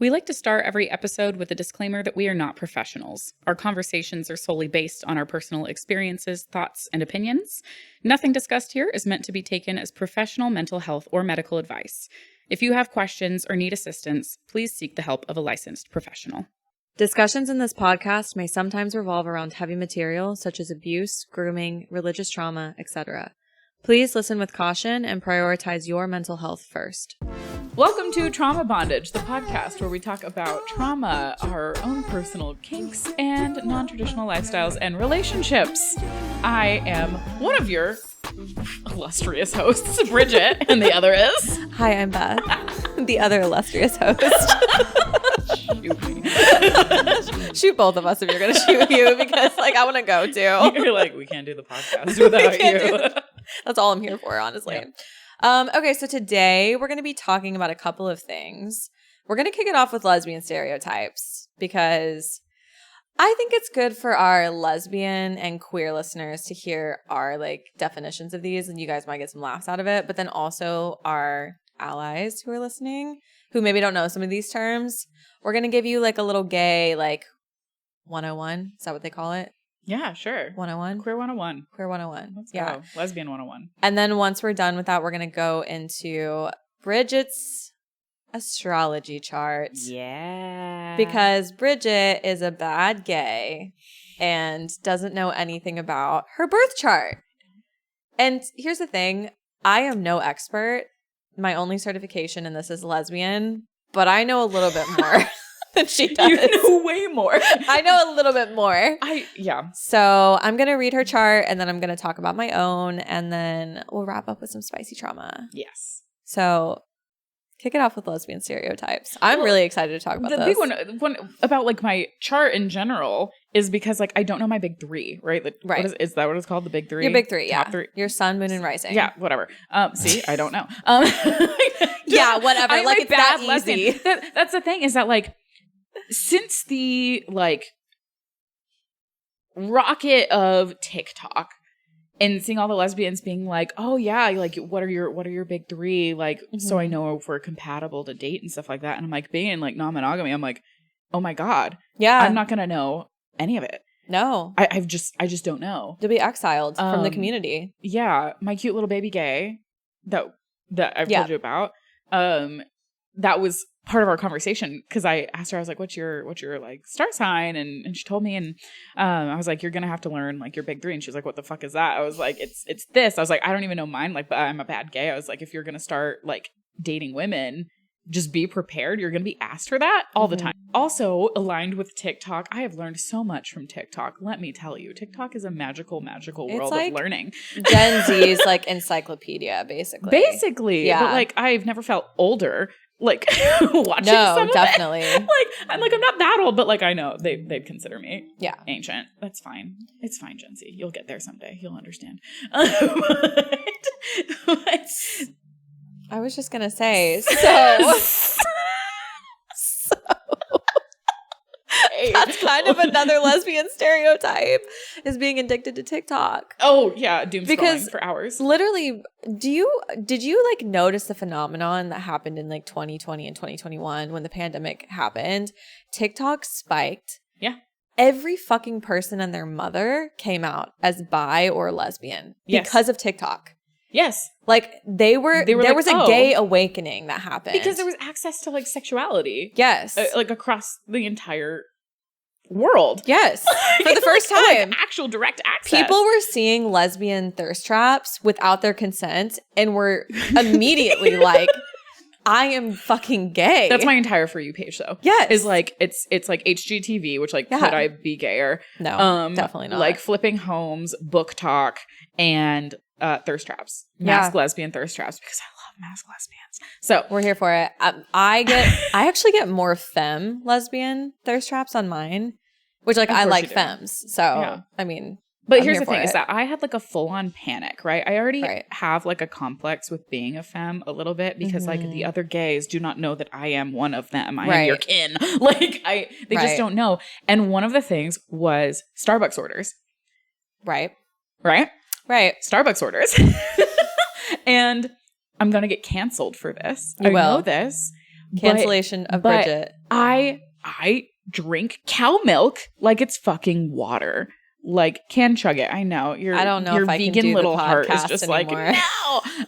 We like to start every episode with a disclaimer that we are not professionals. Our conversations are solely based on our personal experiences, thoughts, and opinions. Nothing discussed here is meant to be taken as professional mental health or medical advice. If you have questions or need assistance, please seek the help of a licensed professional. Discussions in this podcast may sometimes revolve around heavy material such as abuse, grooming, religious trauma, etc. Please listen with caution and prioritize your mental health first. Welcome to Trauma Bondage, the podcast where we talk about trauma, our own personal kinks, and non-traditional lifestyles and relationships. I am one of your illustrious hosts, Brigitte, and the other is... Hi, I'm Beth, the other illustrious host. Shoot me. Shoot both of us if you're going to shoot you, because I want to go too. You're like, we can't do the podcast without you. That's all I'm here for, honestly. Yeah. Okay, so today we're going to be talking about a couple of things. We're going to kick it off with lesbian stereotypes because I think it's good for our lesbian and queer listeners to hear our definitions of these, and you guys might get some laughs out of it, but then also our allies who are listening who maybe don't know some of these terms. We're going to give you a little gay 101. Is that what they call it? Yeah, sure. 101? Queer 101. Queer 101. Let's go. Lesbian 101. And then once we're done with that, we're going to go into Bridget's astrology chart. Yeah. Because Bridget is a bad gay and doesn't know anything about her birth chart. And here's the thing. I am no expert. My only certification in this is lesbian, but I know a little bit more than she does. You know way more. I know a little bit more. Yeah. So I'm going to read her chart, and then I'm going to talk about my own, and then we'll wrap up with some spicy trauma. Yes. So kick it off with lesbian stereotypes. I'm really excited to talk about the this. The big one about my chart in general is because I don't know my big three, right? Right. Is that what it's called? The big three? Your big three, Top yeah. three? Your sun, moon, and rising. Yeah, whatever. See, I don't know. Yeah, whatever. I'm it's that easy. That's the thing is that since the rocket of TikTok and seeing all the lesbians being oh yeah, what are your big three? So I know if we're compatible to date and stuff like that. And I'm being non-monogamy, I'm oh my God. Yeah. I'm not gonna know any of it. No. I just don't know. You'll be exiled from the community. Yeah. My cute little baby gay that I've told you about. That was part of our conversation because I asked her, I was what's your star sign? And she told me, and I was you're gonna have to learn your big three. And she was what the fuck is that? I was it's this. I was I don't even know mine. But I'm a bad gay. I was if you're gonna start dating women, just be prepared. You're gonna be asked for that all the time. Also aligned with TikTok, I have learned so much from TikTok. Let me tell you, TikTok is a magical world of learning. Gen Z's encyclopedia, basically. Basically, yeah. But I've never felt older. Watching some of definitely. It. I'm not that old, but I know they'd consider me ancient. That's fine. It's fine, Gen Z. You'll get there someday. You'll understand. But I was just gonna say so. That's kind of another lesbian stereotype is being addicted to TikTok. Oh yeah, doom scrolling for hours. Literally, did you notice the phenomenon that happened in 2020 and 2021 when the pandemic happened? TikTok spiked. Yeah. Every fucking person and their mother came out as bi or lesbian because of TikTok. Yes. There was a gay awakening that happened. Because there was access to sexuality. Yes. Across the entire world. Yes. For the first time. Actual direct access. People were seeing lesbian thirst traps without their consent and were immediately I am fucking gay. That's my entire For You page though. Yes. Is it's HGTV, which could I be gayer? No, definitely not. Flipping homes, book talk, and thirst traps. Masked lesbian thirst traps because I love masked lesbians. So we're here for it. I actually get more femme lesbian thirst traps on mine, which I like femmes. So yeah. I mean, but here's the thing is that I had a full on panic, right? I already have a complex with being a femme a little bit because the other gays do not know that I am one of them. I am your kin. They just don't know. And one of the things was Starbucks orders. Right. Starbucks orders. And I'm going to get canceled for this. You will. know this. Cancellation of Bridget. I drink cow milk like it's fucking water. Like, can chug it. I know. I don't know your if I vegan can do little the heart is podcast just anymore. like, no.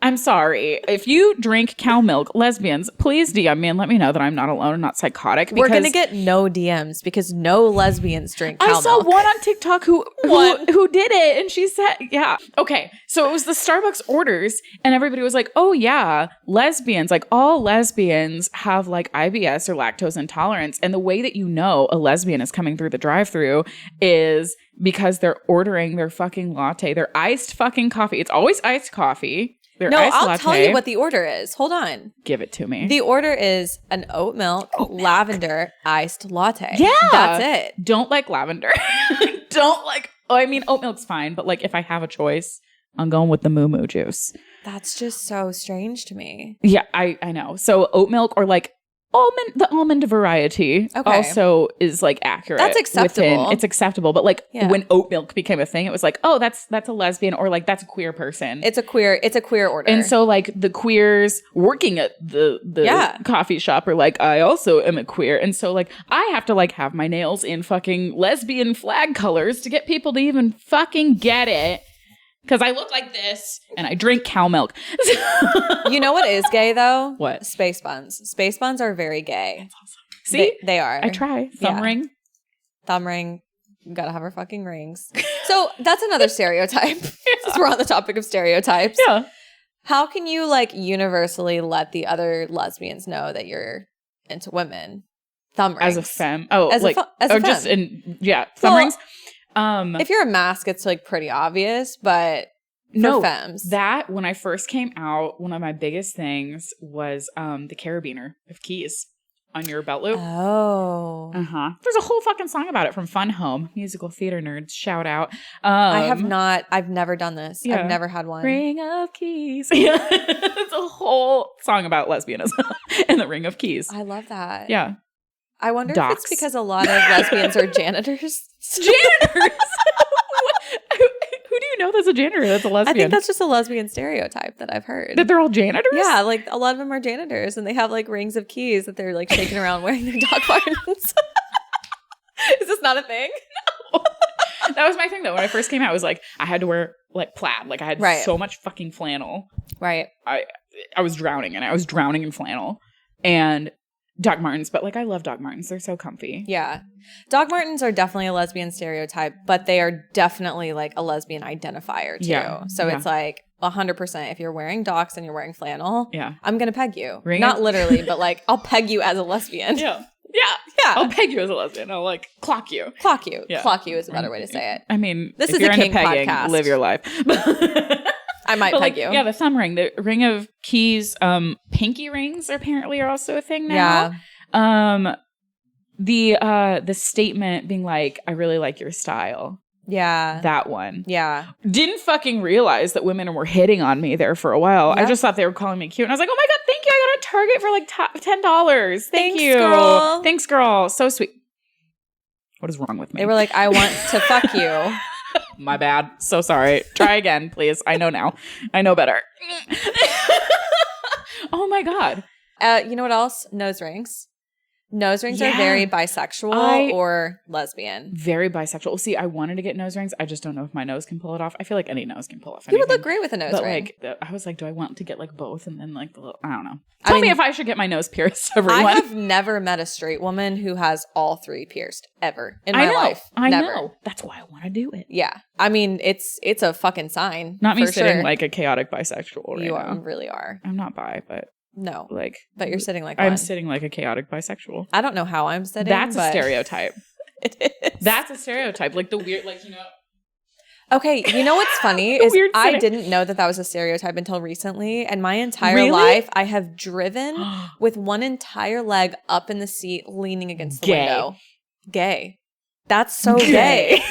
I'm sorry. If you drink cow milk, lesbians, please DM me and let me know that I'm not alone and not psychotic. We're going to get no DMs because no lesbians drink cow milk. I saw one on TikTok who did it, and she said, yeah. Okay, so it was the Starbucks orders, and everybody was like, oh yeah, lesbians, like all lesbians have like IBS or lactose intolerance, and the way that you know a lesbian is coming through the drive-thru is because they're ordering their fucking latte, their iced fucking coffee. It's always iced coffee. No, I'll tell you what the order is. Hold on. Give it to me. The order is an oat milk, lavender, iced latte. Yeah. That's it. Don't like lavender. I mean, oat milk's fine, but like if I have a choice, I'm going with the moo juice. That's just so strange to me. Yeah, I know. So oat milk or like the almond variety also is like accurate. That's acceptable. It's acceptable. But like when oat milk became a thing, it was like, oh, that's a lesbian or like that's a queer person. It's a queer order. And so like the queers working at the coffee shop are like, I also am a queer. And so like I have to like have my nails in fucking lesbian flag colors to get people to even fucking get it. Because I look like this and I drink cow milk. You know what is gay though? What? Space buns. Space buns are very gay. That's awesome. See? They are. I try. Thumb ring. Thumb ring. Gotta have her fucking rings. So that's another stereotype. Since we're on the topic of stereotypes. Yeah. How can you like universally let the other lesbians know that you're into women? Thumb rings. As a femme. Oh, as like, a femme. just thumb rings. If you're a mask, it's like pretty obvious, but for femmes. That when I first came out, one of my biggest things was the carabiner of keys on your belt loop. Oh. There's a whole fucking song about it from Fun Home. Musical theater nerds, shout out. I've never done this. Yeah. I've never had one. Ring of keys. Yeah. It's a whole song about lesbianism and the ring of keys. I love that. Yeah. I wonder if it's because a lot of lesbians are janitors. Janitors? Who do you know that's a janitor that's a lesbian? I think that's just a lesbian stereotype that I've heard. That they're all janitors? Yeah, like a lot of them are janitors and they have like rings of keys that they're like shaking around wearing their Doc Martens. Is this not a thing? No. That was my thing though. When I first came out, I was like, I had to wear like plaid. Like I had so much fucking flannel. Right. I was drowning and I was drowning in flannel. And Doc Martens, but like I love Doc Martens. They're so comfy. Yeah. Doc Martens are definitely a lesbian stereotype, but they are definitely like a lesbian identifier too. Yeah. So it's like 100% if you're wearing Docs and you're wearing flannel, I'm going to peg you. Not literally, but like I'll peg you as a lesbian. Yeah. I'll peg you as a lesbian. I'll like clock you. Clock you. Yeah. Clock you is a better way to say it. I mean, this is a kink pegging, podcast. Live your life. I might peg you. Yeah, the thumb ring, the ring of keys, pinky rings apparently are also a thing now. Yeah. The statement being like, I really like your style. Yeah. That one. Yeah. Didn't fucking realize that women were hitting on me there for a while. Yep. I just thought they were calling me cute. And I was like, oh my God, thank you. I got a Target for like $10. Thank you. Girl. Thanks, girl. So sweet. What is wrong with me? They were like, I want to fuck you. My bad. So sorry. Try again, please. I know now. I know better. Oh my God. You know what else? Nose rings. Nose rings are very bisexual or lesbian. Very bisexual. See, I wanted to get nose rings. I just don't know if my nose can pull it off. I feel like any nose can pull off anything. You would look great with a nose ring. Like, I was like, do I want to get like both and then like the little, I don't know. Tell me if I should get my nose pierced, everyone. I have never met a straight woman who has all three pierced ever in my life. I know. That's why I want to do it. Yeah. I mean, it's a fucking sign. Not me sitting like a chaotic bisexual right You now. really are. I'm not bi, but. No. Like, but you're sitting like I'm sitting like a chaotic bisexual. I don't know how I'm sitting. That's a stereotype. It is. That's a stereotype. Like the weird, like, you know. Okay, you know what's funny is I didn't know that was a stereotype until recently. And my entire life, I have driven with one entire leg up in the seat, leaning against the window. Gay. That's so gay.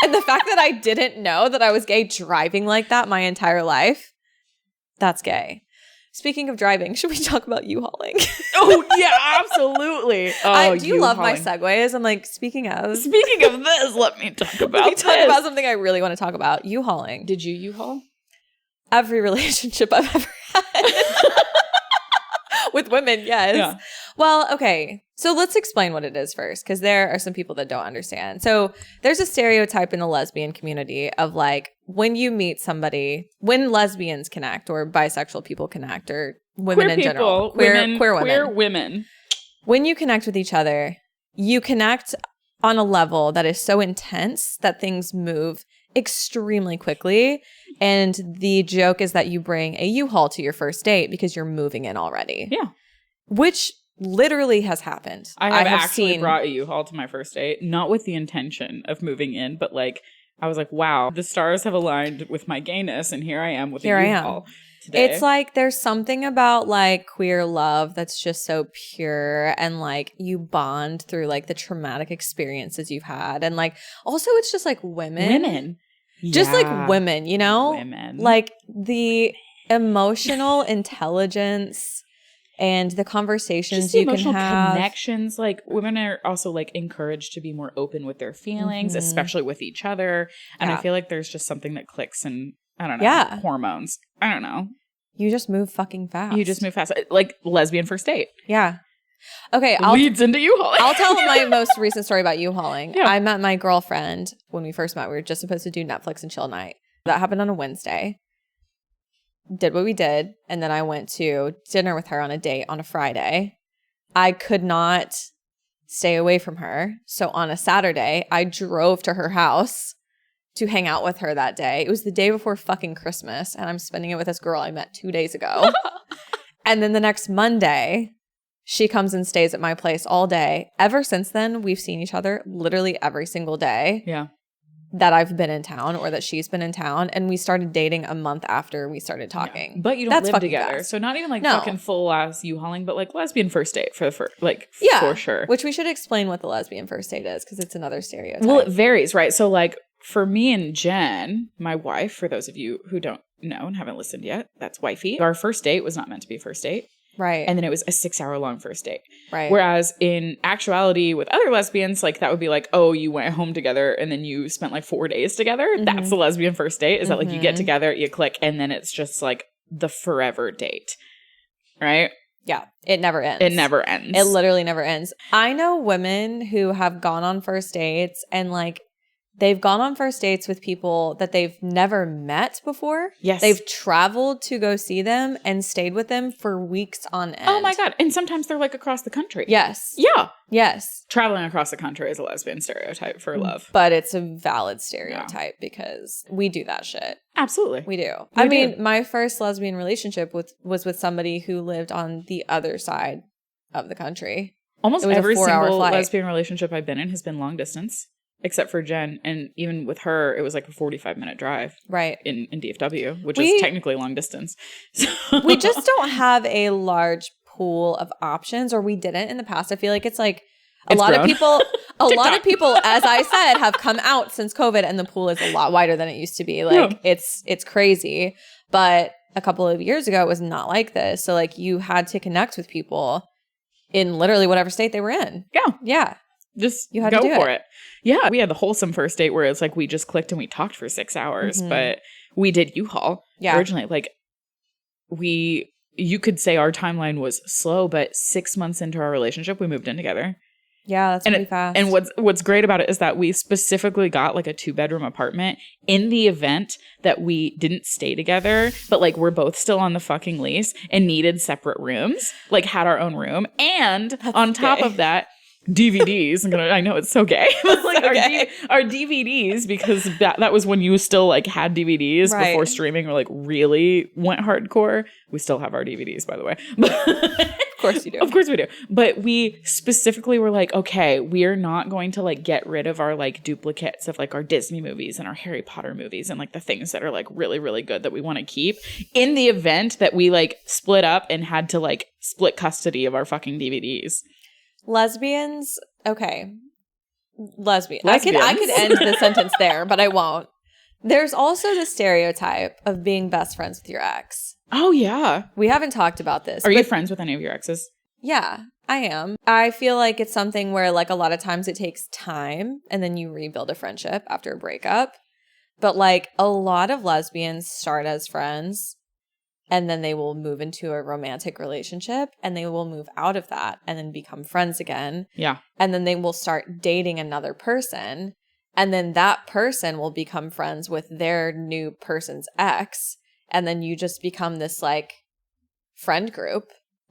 And the fact that I didn't know that I was gay driving like that my entire life, that's gay. Speaking of driving, should we talk about U-hauling? Oh, yeah, absolutely. Do you love my segues? I'm like, speaking of this, let me talk about something I really want to talk about. U-hauling. Did you U-haul? Every relationship I've ever had. With women, yes. Yeah. Well, okay. So let's explain what it is first, because there are some people that don't understand. So there's a stereotype in the lesbian community of like when you meet somebody, when lesbians connect or bisexual people connect or women in general, queer women. When you connect with each other, you connect on a level that is so intense that things move extremely quickly. And the joke is that you bring a U-Haul to your first date because you're moving in already. Yeah. Which literally has happened. I have actually brought a U-Haul to my first date, not with the intention of moving in, but like I was like, wow, the stars have aligned with my gayness, and here I am with a U-Haul today. It's like there's something about like queer love that's just so pure, and like you bond through like the traumatic experiences you've had, and like also it's just like women. Just like women, you know? Women. Like the emotional intelligence and the conversations just the you can emotional have. Connections. Like women are also like encouraged to be more open with their feelings, especially with each other. And I feel like there's just something that clicks in, I don't know, hormones. I don't know. You just move fucking fast. You just move fast. Like lesbian first date. Yeah. Okay, leads into U-Hauling. I'll tell my most recent story about U-Hauling. Yeah. I met my girlfriend when we first met. We were just supposed to do Netflix and chill night. That happened on a Wednesday. Did what we did, and then I went to dinner with her on a date on a Friday. I could not stay away from her. So on a Saturday, I drove to her house to hang out with her that day. It was the day before fucking Christmas, and I'm spending it with this girl I met 2 days ago. And then the next Monday, she comes and stays at my place all day. Ever since then, we've seen each other literally every single day. Yeah. That I've been in town or that she's been in town. And we started dating a month after we started talking. Yeah. But you don't live together. Fast. So not even like fucking full ass U-Hauling, but like lesbian first date for sure. Which we should explain what the lesbian first date is, because it's another stereotype. Well, it varies, right? So like for me and Jen, my wife, for those of you who don't know and haven't listened yet, that's wifey. Our first date was not meant to be a first date. Right. And then it was a 6-hour long first date. Right. Whereas in actuality with other lesbians, like that would be like, oh, you went home together and then you spent like 4 days together. Mm-hmm. That's the lesbian first date, is that like you get together, you click, and then it's just like the forever date. Right? Yeah. It never ends. It never ends. It literally never ends. I know women who have gone on first dates and like they've gone on first dates with people that they've never met before. Yes. They've traveled to go see them and stayed with them for weeks on end. Oh my God. And sometimes they're like across the country. Yes. Yeah. Yes. Traveling across the country is a lesbian stereotype for love. But it's a valid stereotype because we do that shit. Absolutely. We do. I mean, my first lesbian relationship was with somebody who lived on the other side of the country. Almost every single lesbian relationship I've been in has been long distance. Except for Jen, and even with her, it was like a 45-minute drive, right, in DFW, which is technically long distance. We just don't have a large pool of options, or we didn't in the past. I feel like it's like a lot of people, as I said, have come out since COVID, and the pool is a lot wider than it used to be. Like it's crazy. But a couple of years ago, it was not like this. So like you had to connect with people in literally whatever state they were in. Yeah, yeah. Just you had go to do for it. Yeah. We had the wholesome first date where it's like we just clicked and we talked for 6 hours, but we did U-Haul originally. Like you could say our timeline was slow, but 6 months into our relationship, we moved in together. Yeah, that's pretty fast. And what's great about it is that we specifically got like a 2-bedroom apartment in the event that we didn't stay together, but like we're both still on the fucking lease and needed separate rooms, like had our own room. And that's on top of that, DVDs. I know it's so gay, but like our DVDs, because that was when you still like had DVDs before streaming or like really went hardcore. We still have our DVDs, by the way. Of course you do. Of course we do. But we specifically were like, okay, we are not going to like get rid of our like duplicates of like our Disney movies and our Harry Potter movies and like the things that are like really, really good that we want to keep, in the event that we like split up and had to like split custody of our fucking DVDs. Lesbians, okay. Lesbian. I could end the sentence there, but I won't. There's also the stereotype of being best friends with your ex. Oh, yeah. We haven't talked about this. Are you friends with any of your exes? Yeah, I am. I feel like it's something where like a lot of times it takes time and then you rebuild a friendship after a breakup. But like a lot of lesbians start as friends and then they will move into a romantic relationship, and they will move out of that and then become friends again. Yeah. And then they will start dating another person, and then that person will become friends with their new person's ex, and then you just become this like friend group,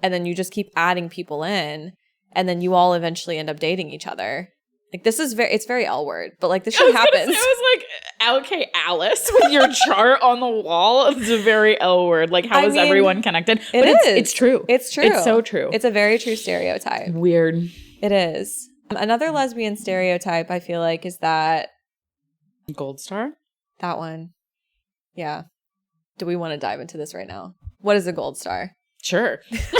and then you just keep adding people in, and then you all eventually end up dating each other. Like, this is it's very L word, but like this shit happens. It was like, okay, Alice, with your chart on the wall. It's a very L word. Like, how is everyone connected? But it's true. It's true. It's so true. It's a very true stereotype. Weird. It is. Another lesbian stereotype I feel like is that Gold Star? That one. Yeah. Do we want to dive into this right now? What is a gold star? Sure.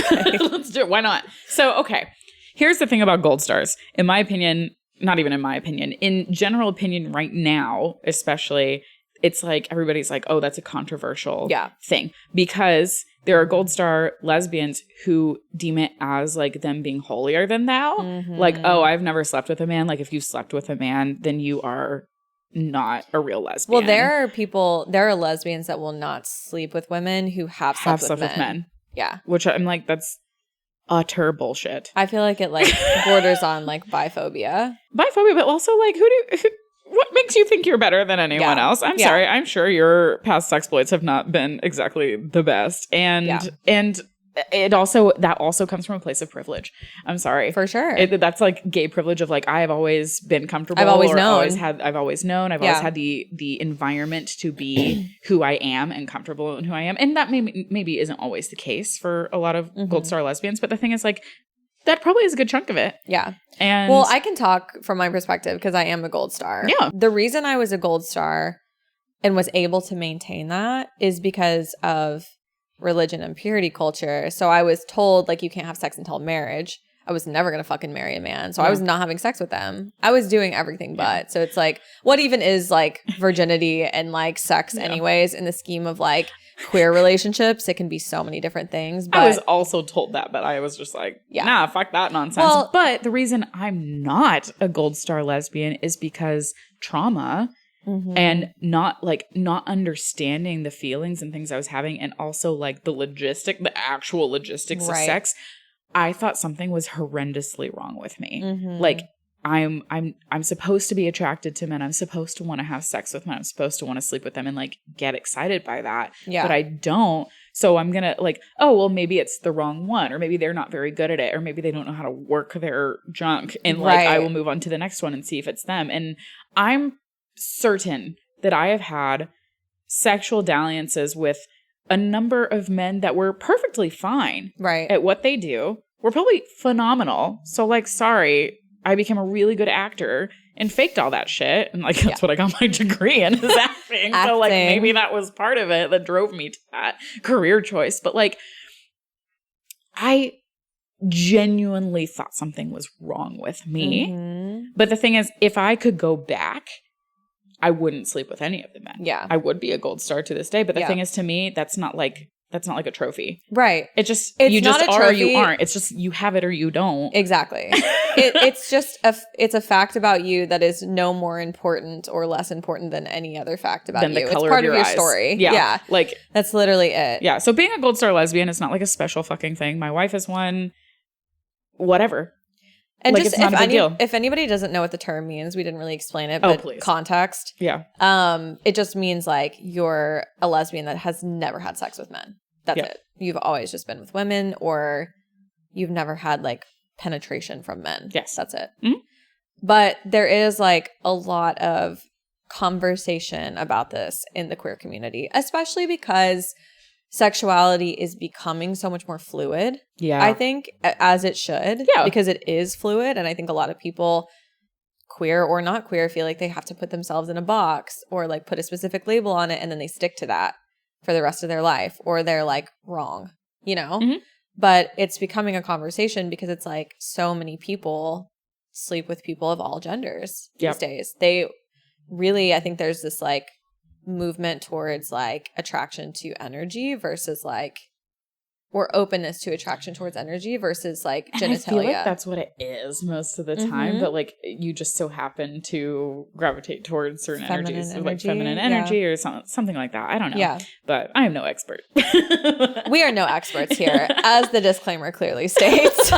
Let's do it. Why not? So, okay. Here's the thing about gold stars. In my opinion, not even in my opinion, in general opinion right now, especially, it's like everybody's like, oh, that's a controversial thing. Because there are gold star lesbians who deem it as like them being holier than thou. Mm-hmm. Like, oh, I've never slept with a man. Like, if you slept with a man, then you are not a real lesbian. Well, there are lesbians that will not sleep with women who have slept with men. Yeah. Which I'm like, that's utter bullshit. I feel like it like borders on like biphobia. Biphobia, but also like what makes you think you're better than anyone else? I'm sorry. I'm sure your past exploits have not been exactly the best. And that also comes from a place of privilege. I'm sorry. For sure. That's like gay privilege of like, I've always been comfortable. I've always known. I've always had the environment to be who I am and comfortable in who I am. And that maybe isn't always the case for a lot of gold star lesbians. But the thing is like, that probably is a good chunk of it. Yeah. And well, I can talk from my perspective because I am a gold star. Yeah. The reason I was a gold star and was able to maintain that is because of religion and purity culture. So I was told like, you can't have sex until marriage. I was never going to fucking marry a man. So I was not having sex with them. I was doing everything but. So it's like, what even is like virginity and like sex anyways in the scheme of like queer relationships? It can be so many different things. But I was also told that, but I was just like, nah, fuck that nonsense. Well, but the reason I'm not a gold star lesbian is because trauma and not understanding the feelings and things I was having, and also like the actual logistics of sex. I thought something was horrendously wrong with me. Like, I'm supposed to be attracted to men. I'm supposed to want to have sex with men. I'm supposed to want to sleep with them and like get excited by that. Yeah. But I don't. So I'm going to like, oh, well, maybe it's the wrong one, or maybe they're not very good at it, or maybe they don't know how to work their junk. And like, I will move on to the next one and see if it's them. And I'm certain that I have had sexual dalliances with a number of men that were perfectly fine at what they do. We're probably phenomenal. So like, sorry, I became a really good actor and faked all that shit. And like, that's what I got my degree in, is acting. So like, maybe that was part of it that drove me to that career choice. But like, I genuinely thought something was wrong with me. But the thing is, if I could go back, I wouldn't sleep with any of the men. Yeah. I would be a gold star to this day. But the thing is, to me, that's not like a trophy. Right. It's you just are or you aren't. It's just you have it or you don't. Exactly. It's a fact about you that is no more important or less important than any other fact about you. It's part of your story. Yeah. Like, that's literally it. Yeah. So being a gold star lesbian is not like a special fucking thing. My wife is one. Whatever. And like, just if anybody doesn't know what the term means, we didn't really explain it, but context. Yeah. It just means like you're a lesbian that has never had sex with men. That's it. You've always just been with women, or you've never had like penetration from men. Yes. That's it. Mm-hmm. But there is like a lot of conversation about this in the queer community, especially because sexuality is becoming so much more fluid. Yeah. I think, as it should. Yeah. Because it is fluid. And I think a lot of people, queer or not queer, feel like they have to put themselves in a box or like put a specific label on it, and then they stick to that for the rest of their life, or they're like wrong, you know? Mm-hmm. But it's becoming a conversation because it's like so many people sleep with people of all genders these days. They really, I think there's this like movement towards like attraction to energy versus like or openness to attraction towards energy versus like genitalia. And I feel like that's what it is most of the time, but like you just so happen to gravitate towards certain energies, like feminine energy or something like that. I don't know. Yeah. But I am no expert. We are no experts here, as the disclaimer clearly states.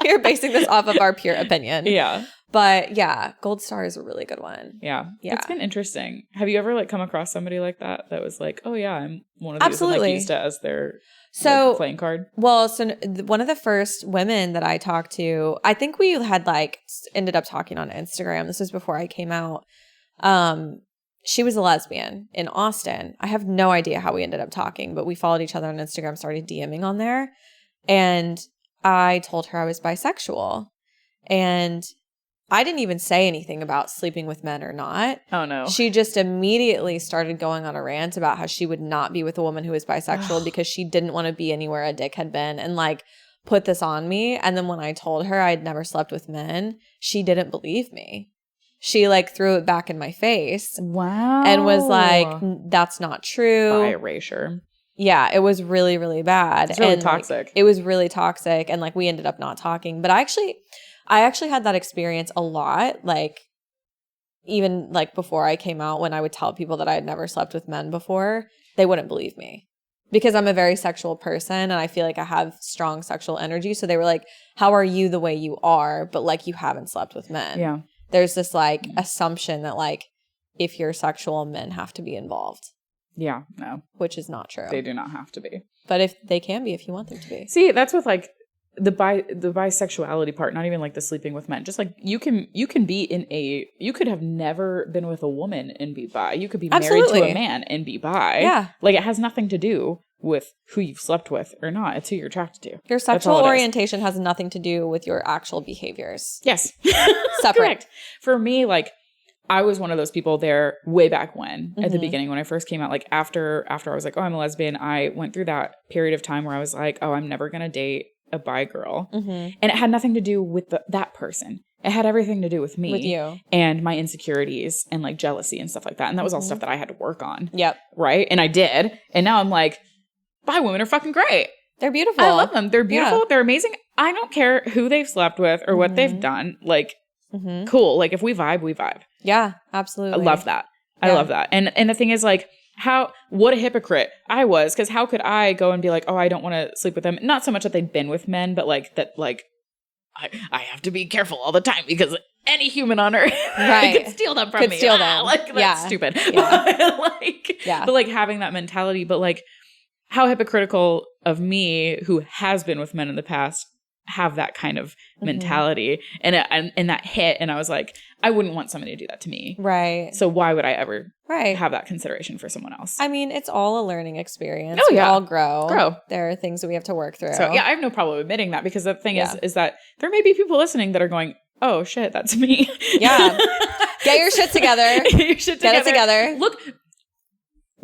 We are basing this off of our pure opinion. Yeah. But yeah, Gold Star is a really good one. Yeah. It's been interesting. Have you ever like come across somebody like that was like, oh yeah, I'm one of these and like used it as their like, playing card? Well, so one of the first women that I talked to, I think we had like ended up talking on Instagram. This was before I came out. She was a lesbian in Austin. I have no idea how we ended up talking, but we followed each other on Instagram, started DMing on there. And I told her I was bisexual. And I didn't even say anything about sleeping with men or not. Oh, no. She just immediately started going on a rant about how she would not be with a woman who is bisexual because she didn't want to be anywhere a dick had been, and like put this on me. And then when I told her I'd never slept with men, she didn't believe me. She like threw it back in my face. Wow. And was like, that's not true. By erasure. Yeah, it was really, really bad. It's really toxic. Like, it was really toxic. And like we ended up not talking. But I actually had that experience a lot. Like even like before I came out, when I would tell people that I had never slept with men before, they wouldn't believe me. Because I'm a very sexual person and I feel like I have strong sexual energy. So they were like, how are you the way you are? But like you haven't slept with men. Yeah. There's this like assumption that like if you're sexual, men have to be involved. Yeah, no. Which is not true. They do not have to be. But if they can be, if you want them to be. See, that's with like the bisexuality part, not even like the sleeping with men. Just like you can be you could have never been with a woman and be bi. You could be married to a man and be bi. Yeah. Like it has nothing to do with who you've slept with or not. It's who you're attracted to. Your sexual orientation has nothing to do with your actual behaviors. Yes. Separate. Correct. For me, like I was one of those people there way back when, at the beginning, when I first came out, like after I was like, oh, I'm a lesbian. I went through that period of time where I was like, oh, I'm never going to date a bi girl. And it had nothing to do with that person. It had everything to do with me. With you. And my insecurities and like jealousy and stuff like that. And that was all stuff that I had to work on. Yep. Right? And I did. And now I'm like, bi women are fucking great. They're beautiful. I love them. They're beautiful. Yeah. They're amazing. I don't care who they've slept with or what they've done. Like, cool. Like if we vibe, we vibe. Yeah, absolutely. I love that. I love that. And the thing is like, what a hypocrite I was, because how could I go and be like, oh, I don't want to sleep with them? Not so much that they'd been with men, but like that, like I have to be careful all the time because any human on earth could steal them from me. Steal them. Like that's stupid. Yeah. But like having that mentality, but like how hypocritical of me, who has been with men in the past, have that kind of mentality and that hit. And I was like, I wouldn't want somebody to do that to me. Right. So why would I ever have that consideration for someone else? I mean, it's all a learning experience. Oh, yeah. We all grow. There are things that we have to work through. So yeah, I have no problem admitting that, because the thing is that there may be people listening that are going, oh shit, that's me. Yeah. Get your shit together. Get your shit together. Get it together. Look,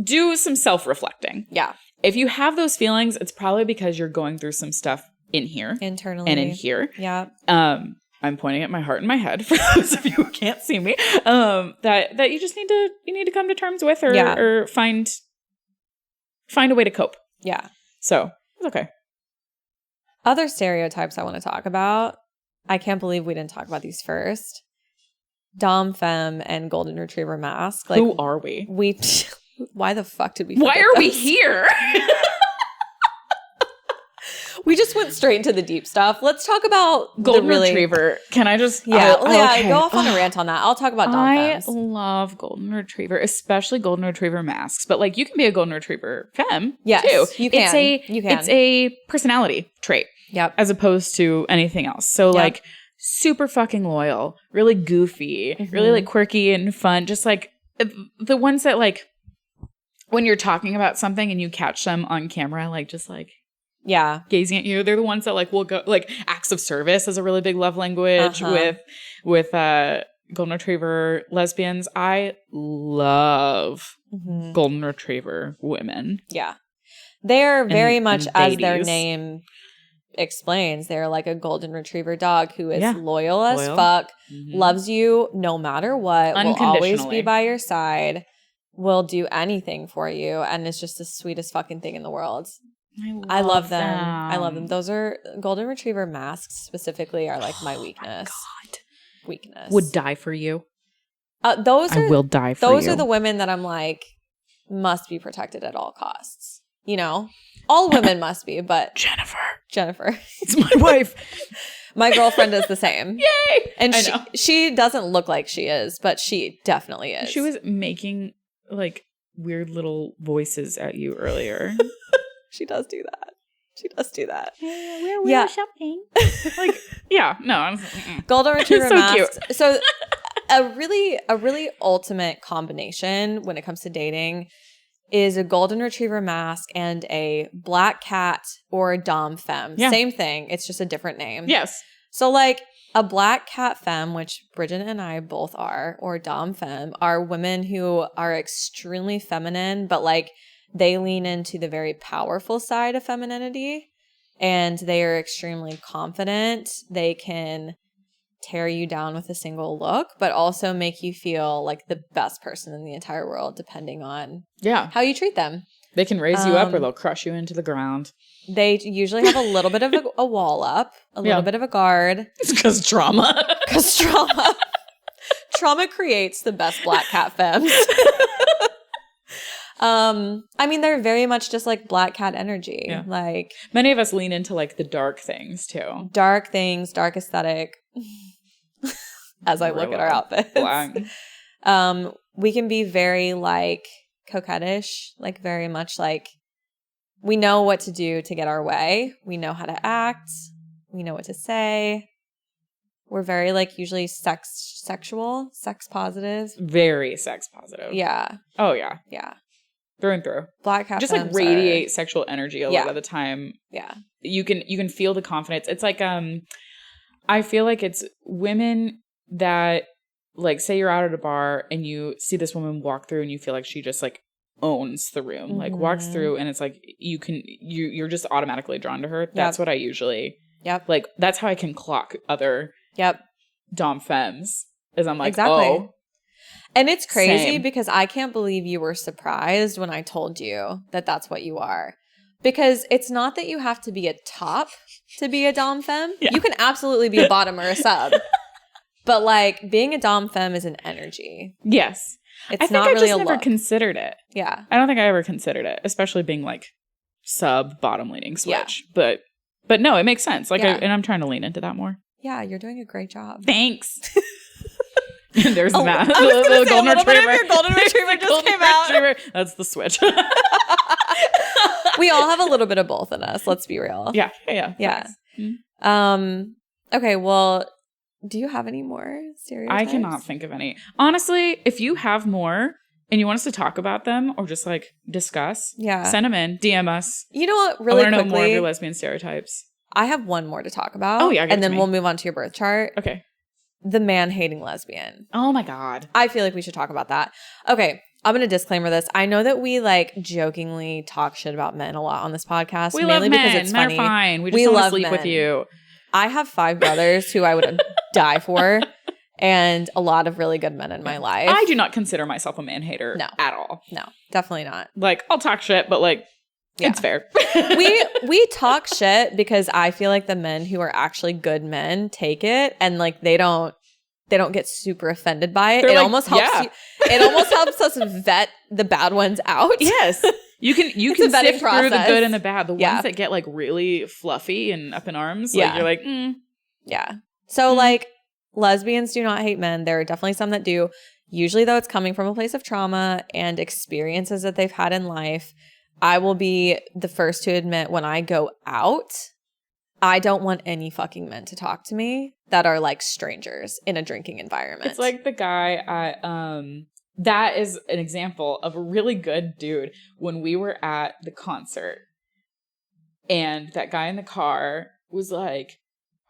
do some self-reflecting. Yeah. If you have those feelings, it's probably because you're going through some stuff in here. Internally. And in here. Yeah. I'm pointing at my heart and my head for those of you who can't see me. That you just need to come to terms with or find a way to cope. Yeah. So it's okay. Other stereotypes I want to talk about. I can't believe we didn't talk about these first. Dom, femme, and golden retriever mask. Like, who are we? Why the fuck did we? Why are we here? We just went straight into the deep stuff. Let's talk about golden retriever. Can I just? Yeah, okay. Go off on a rant on that. I'll talk about Dom femmes. I love golden retriever, especially golden retriever masks. But like, you can be a golden retriever femme. Yes, too. You can. It's a personality trait. Yep. As opposed to anything else. So like, super fucking loyal, really goofy, really like quirky and fun. Just like the ones that like, when you're talking about something and you catch them on camera, like just like. Yeah. Gazing at you. They're the ones that like will go, like acts of service is a really big love language with golden retriever lesbians. I love golden retriever women. Yeah. They're very much, as their name explains, they're like a golden retriever dog who is loyal as fuck, loves you no matter what, will always be by your side, will do anything for you, and is just the sweetest fucking thing in the world. I love them. I love them. Those are golden retriever masks specifically are like my weakness. My God. Weakness. Would die for you. I will die for you. Those are the women that I'm like, must be protected at all costs. You know? All women must be, but Jennifer. It's my wife. My girlfriend is the same. Yay! And she doesn't look like she is, but she definitely is. She was making like weird little voices at you earlier. She does do that. We're shopping. Like, yeah, no. Golden retriever so masks. Cute. So a really ultimate combination when it comes to dating is a golden retriever mask and a black cat or a dom femme. Yeah. Same thing. It's just a different name. Yes. So like a black cat femme, which Bridget and I both are, or dom femme, are women who are extremely feminine, but like they lean into the very powerful side of femininity and they are extremely confident. They can tear you down with a single look, but also make you feel like the best person in the entire world, depending on how you treat them. They can raise you up or they'll crush you into the ground. They usually have a little bit of a wall up, a little bit of a guard. It's because trauma. Trauma creates the best black cat femmes. I mean, they're very much just like black cat energy. Yeah. Like many of us lean into like the dark things too. Dark things, dark aesthetic. As I look at our outfits. We can be very like coquettish, like very much like we know what to do to get our way. We know how to act. We know what to say. We're very like usually sex positive. Very sex positive. Yeah. Oh yeah. Yeah. Through and through. Black cat just like radiate sexual energy a lot of the time. Yeah. You can feel the confidence. It's like I feel like it's women that like say you're out at a bar and you see this woman walk through and you feel like she just like owns the room, like walks through and it's like you're just automatically drawn to her. That's what I usually like that's how I can clock other dom femmes is I'm like oh. And it's crazy because I can't believe you were surprised when I told you that that's what you are. Because it's not that you have to be a top to be a dom femme. Yeah. You can absolutely be a bottom or a sub. But like being a dom femme is an energy. Yes. It's not really a look. I just never considered it. Yeah. I don't think I ever considered it, especially being like sub bottom leaning switch. Yeah. But no, it makes sense. Like and I'm trying to lean into that more. Yeah, you're doing a great job. Thanks. There's Matt. The golden retriever. Your golden retriever just came out. That's the switch. We all have a little bit of both in us. Let's be real. Yeah. Mm-hmm. Okay. Well, do you have any more stereotypes? I cannot think of any. Honestly, if you have more and you want us to talk about them or just like discuss, send them in. DM us. You know what? Really quickly, I want to know more of your lesbian stereotypes. I have one more to talk about. Oh yeah, and then we'll move on to your birth chart. Okay. The man-hating lesbian. Oh my God. I feel like we should talk about that. Okay. I'm going to disclaimer this. I know that we like jokingly talk shit about men a lot on this podcast. We love men. Because it's funny. Men are fine. We just don't want to sleep with you. I have 5 brothers who I would die for and a lot of really good men in my life. I do not consider myself a man hater at all. No, definitely not. Like I'll talk shit, but like it's fair. we talk shit because I feel like the men who are actually good men take it and like they don't get super offended by it. It like, almost helps it almost helps us vet the bad ones out. Yes. You can sift through the good and the bad. The ones that get like really fluffy and up in arms, like you're like, Yeah. So like lesbians do not hate men. There are definitely some that do. Usually though, it's coming from a place of trauma and experiences that they've had in life. I will be the first to admit when I go out, I don't want any fucking men to talk to me that are like strangers in a drinking environment. It's like the guy at that is an example of a really good dude when we were at the concert and that guy in the car was like,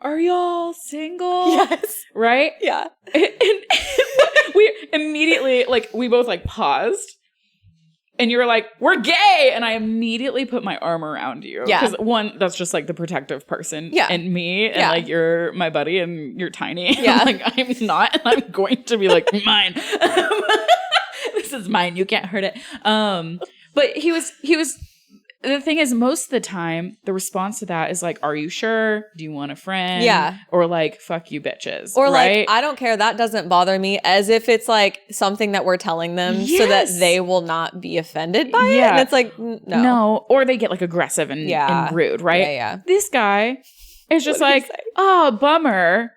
"Are y'all single?" Yes. Right? Yeah. And we immediately like we both like paused. And you were like, "We're gay." And I immediately put my arm around you. Yeah. Because one, that's just like the protective person in me. And like, you're my buddy and you're tiny. Yeah. I'm like, I'm not. And I'm going to be like, mine. This is mine. You can't hurt it. But he was the thing is, most of the time, the response to that is like, are you sure? Do you want a friend? Yeah. Or like, fuck you bitches. Or right? like, I don't care. That doesn't bother me, as if it's like something that we're telling them so that they will not be offended by it. And it's like, no. No. Or they get like aggressive and rude, right? Yeah. This guy is just like, oh, bummer.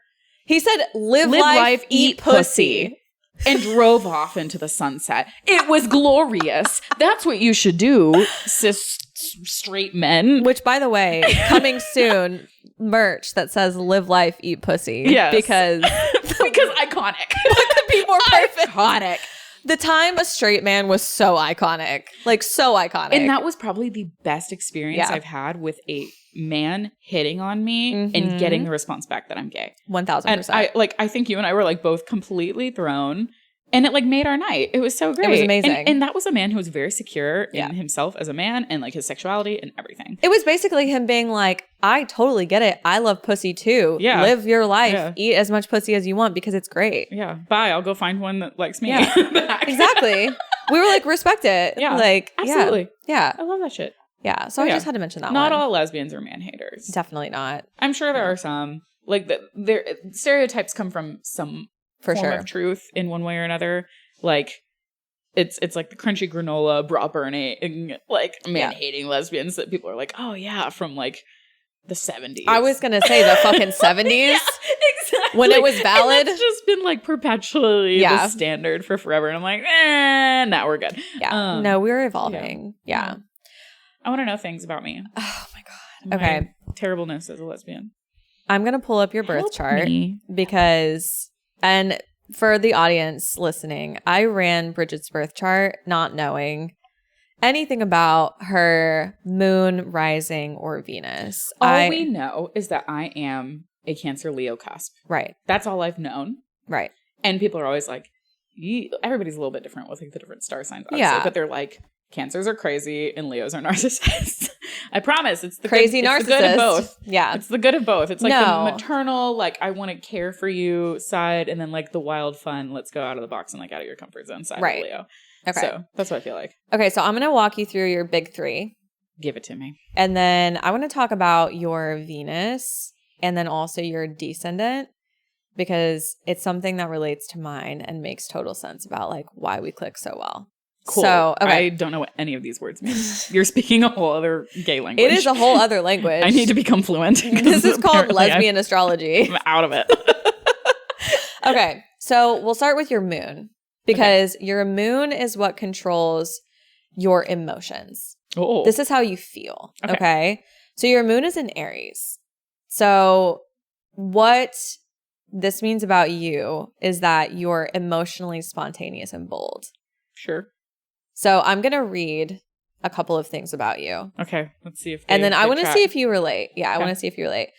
He said, live life, eat pussy. And drove off into the sunset. It was glorious. That's what you should do, cis straight men. Which, by the way, coming soon, merch that says live life, eat pussy. Yes. Because iconic. What could be more perfect? Iconic. The time a straight man was so iconic. Like, so iconic. And that was probably the best experience I've had with a man hitting on me and getting the response back that I'm gay. 1000%. I think you and I were like both completely thrown, and it like made our night. It was so great. It was amazing. And that was a man who was very secure in himself as a man and like his sexuality and everything. It was basically him being like, I totally get it. I love pussy too. Yeah. Live your life. Eat as much pussy as you want because it's great. Yeah. Bye. I'll go find one that likes me. Yeah. Exactly. We were like, respect it. Yeah. Like, absolutely. Yeah. I love that shit. Yeah. So I just had to mention that Not one. all lesbians are man haters. Definitely not. I'm sure there are some. Like, their stereotypes come from some form of truth in one way or another. Like, it's like the crunchy granola, bra burning, like, man-hating lesbians that people are like, oh, yeah, from, like, the 70s. I was going to say the fucking 70s. Yeah, exactly. When it was valid. And it's just been, like, perpetually the standard for forever. And I'm like, now we're good. Yeah. No, we're evolving. Yeah. I want to know things about me. Oh, my God. Okay. My terribleness as a lesbian. I'm going to pull up your birth chart because, and for the audience listening, I ran Bridget's birth chart not knowing anything about her moon, rising, or Venus. All we know is that I am a Cancer Leo cusp. Right. That's all I've known. Right. And people are always like, everybody's a little bit different with like the different star signs, obviously, but they're like, Cancers are crazy and Leos are narcissists. I promise. It's the crazy narcissist. It's the good of both. Yeah. It's the good of both. It's like the maternal, like, I want to care for you side, and then like the wild, fun, let's go out of the box and like out of your comfort zone side of Leo. Okay. So that's what I feel like. Okay. So I'm going to walk you through your big three. Give it to me. And then I want to talk about your Venus and then also your descendant, because it's something that relates to mine and makes total sense about like why we click so well. Cool. So, I don't know what any of these words mean. You're speaking a whole other gay language. It is a whole other language. I need to become fluent. This is called lesbian astrology. I'm out of it. Okay. So we'll start with your moon, because your moon is what controls your emotions. Oh. This is how you feel. Okay. So your moon is in Aries. So what this means about you is that you're emotionally spontaneous and bold. Sure. So I'm going to read a couple of things about you. Okay. Let's see if and then I want to see if you relate. Yeah, I want to see if you relate.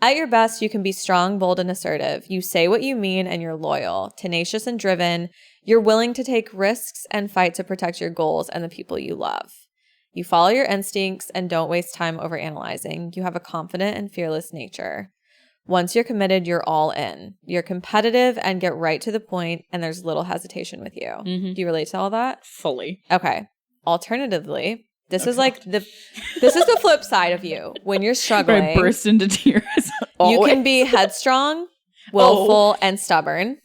At your best, you can be strong, bold, and assertive. You say what you mean and you're loyal, tenacious and driven. You're willing to take risks and fight to protect your goals and the people you love. You follow your instincts and don't waste time over analyzing. You have a confident and fearless nature. Once you're committed, you're all in. You're competitive and get right to the point, and there's little hesitation with you. Mm-hmm. Do you relate to all that? Fully. Okay. Alternatively, this is like this is the flip side of you. When you're struggling, I burst into tears. You can be headstrong, willful, and stubborn.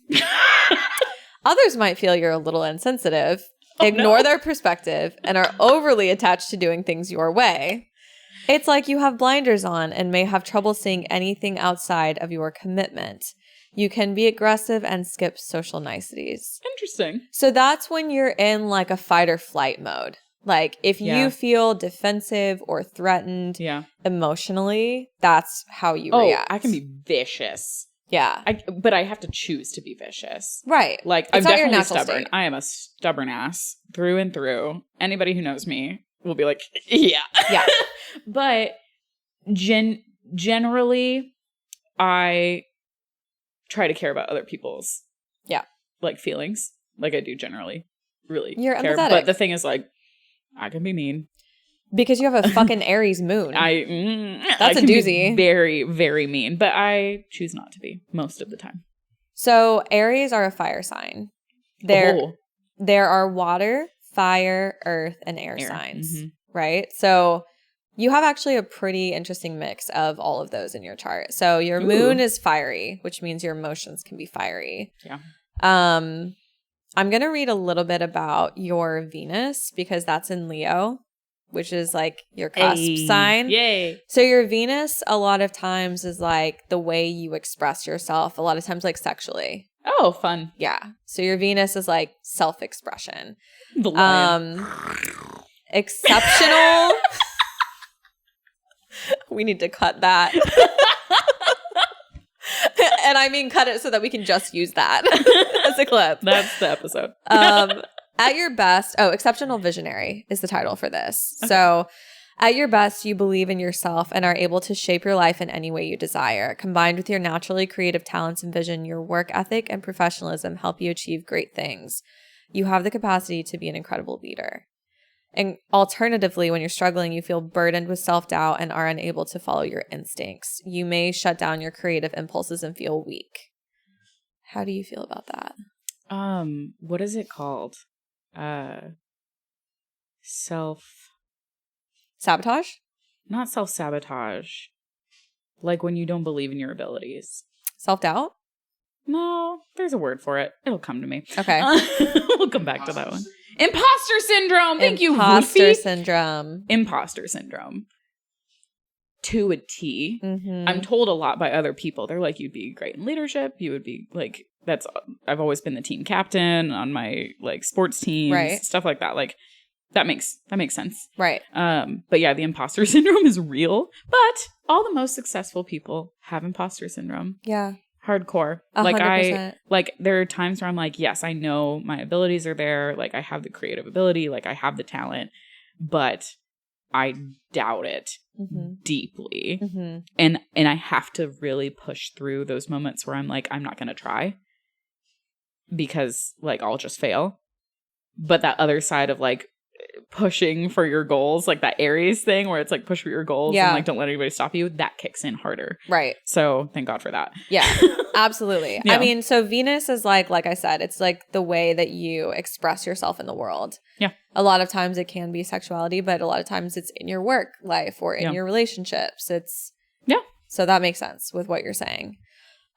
Others might feel you're a little insensitive, ignore their perspective, and are overly attached to doing things your way. It's like you have blinders on and may have trouble seeing anything outside of your commitment. You can be aggressive and skip social niceties. Interesting. So that's when you're in like a fight or flight mode. Like if you feel defensive or threatened emotionally, that's how you react. I can be vicious. Yeah. But I have to choose to be vicious. Right. Like I'm definitely stubborn. I am a stubborn ass through and through. Anybody who knows me will be like, yeah. Yeah. But generally, I try to care about other people's like feelings. Like I do generally really You're care. empathetic. But the thing is like, I can be mean. Because you have a fucking Aries moon. That's a doozy. Be very, very mean. But I choose not to be most of the time. So Aries are a fire sign. There are water, fire, earth, and air signs. Mm-hmm. Right? So You have actually a pretty interesting mix of all of those in your chart. So your moon is fiery, which means your emotions can be fiery. Yeah. I'm going to read a little bit about your Venus because that's in Leo, which is like your cusp sign. Yay. So your Venus a lot of times is like the way you express yourself, a lot of times like sexually. Oh, fun. Yeah. So your Venus is like self-expression. The lion. Exceptional. We need to cut that. And I mean cut it so that we can just use that as a clip. That's the episode. At your best, exceptional visionary is the title for this. Okay. So at your best, you believe in yourself and are able to shape your life in any way you desire. Combined with your naturally creative talents and vision, your work ethic and professionalism help you achieve great things. You have the capacity to be an incredible leader. And alternatively, when you're struggling, you feel burdened with self-doubt and are unable to follow your instincts. You may shut down your creative impulses and feel weak. How do you feel about that? What is it called? Sabotage? Not self-sabotage. Like when you don't believe in your abilities. Self-doubt? No, there's a word for it. It'll come to me. Okay. We'll come back to that one. Imposter syndrome. Thank you, Imposter syndrome. Imposter syndrome. To a T. Mm-hmm. I'm told a lot by other people. They're like, you'd be great in leadership. You would be like, I've always been the team captain on my like sports teams, right. Stuff like that. Like that makes sense. Right. But yeah, the imposter syndrome is real, but all the most successful people have imposter syndrome. Yeah. Hardcore. 100%. Like there are times where I'm like, yes, I know my abilities are there. Like I have the creative ability, like I have the talent, but I doubt it deeply. Mm-hmm. And I have to really push through those moments where I'm like, I'm not going to try because like I'll just fail. But that other side of like pushing for your goals, like that Aries thing where it's like push for your goals and like don't let anybody stop you, that kicks in harder. Right. So thank God for that. Yeah, absolutely. Yeah. I mean, so Venus is like I said, it's like the way that you express yourself in the world. Yeah. A lot of times it can be sexuality, but a lot of times it's in your work life or in your relationships. So that makes sense with what you're saying.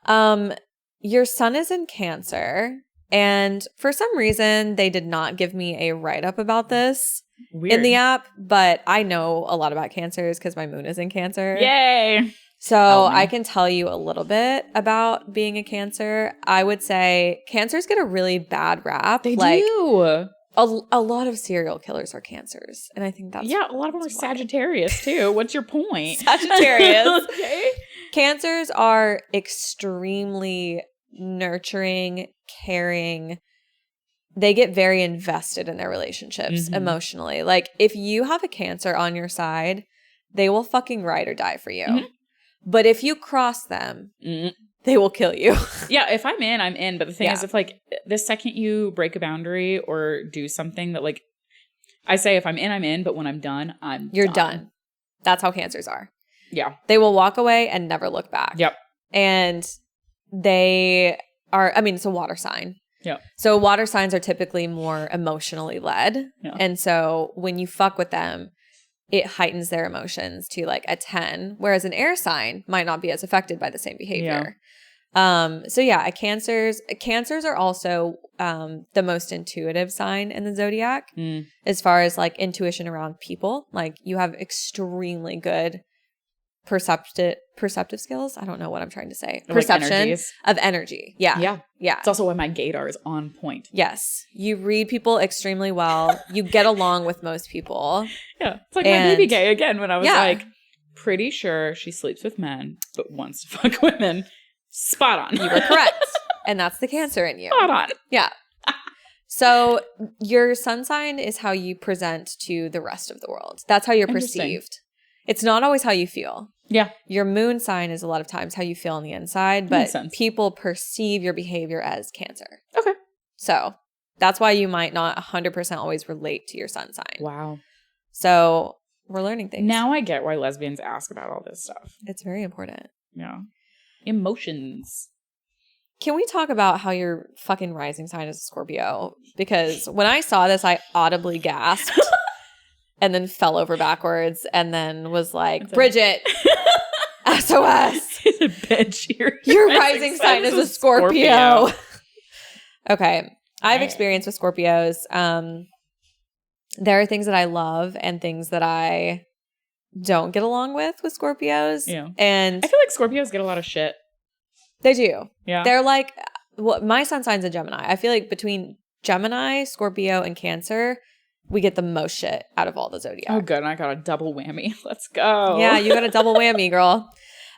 Your sun is in Cancer. And for some reason, they did not give me a write-up about this in the app, but I know a lot about Cancers because my moon is in Cancer. Yay! So I can tell you a little bit about being a Cancer. I would say Cancers get a really bad rap. They do. A lot of serial killers are Cancers, and I think that's a lot of them are Sagittarius too. What's your point? Sagittarius. Okay. Cancers are extremely nurturing, caring. They get very invested in their relationships emotionally. Like if you have a Cancer on your side, they will fucking ride or die for you. Mm-hmm. But if you cross them, they will kill you. Yeah, if I'm in, I'm in. But the thing is, if like the second you break a boundary or do something that like, I say if I'm in, I'm in. But when I'm done, You're done. That's how Cancers are. Yeah. They will walk away and never look back. Yep. And they are, I mean, it's a water sign. Yeah. So water signs are typically more emotionally led. Yeah. And so when you fuck with them, it heightens their emotions to like a 10, whereas an air sign might not be as affected by the same behavior. Yeah. Cancers are also the most intuitive sign in the zodiac as far as like intuition around people. Like you have extremely good perceptive skills. I don't know what I'm trying to say. Perception of energy. Yeah. Yeah. Yeah. It's also why my gaydar is on point. Yes. You read people extremely well. You get along with most people. Yeah. It's like my baby gay again when I was like, pretty sure she sleeps with men, but wants to fuck women. Spot on. You were correct. And that's the Cancer in you. Spot on. Yeah. So your sun sign is how you present to the rest of the world. That's how you're perceived. It's not always how you feel. Yeah. Your moon sign is a lot of times how you feel on the inside, but people perceive your behavior as Cancer. Okay. So that's why you might not 100% always relate to your sun sign. Wow. So we're learning things. Now I get why lesbians ask about all this stuff. It's very important. Yeah. Emotions. Can we talk about how your fucking rising sign is a Scorpio? Because when I saw this, I audibly gasped. and then fell over backwards and then was like, Brigitte, SOS. Bitch, your rising sign is a Scorpio. Okay. I have experience with Scorpios. There are things that I love and things that I don't get along with Scorpios. Yeah. And I feel like Scorpios get a lot of shit. They do. Yeah. They're like, my sun sign's a Gemini. I feel like between Gemini, Scorpio, and Cancer, we get the most shit out of all the zodiac. Oh, good. And I got a double whammy. Let's go. Yeah, you got a double whammy, girl.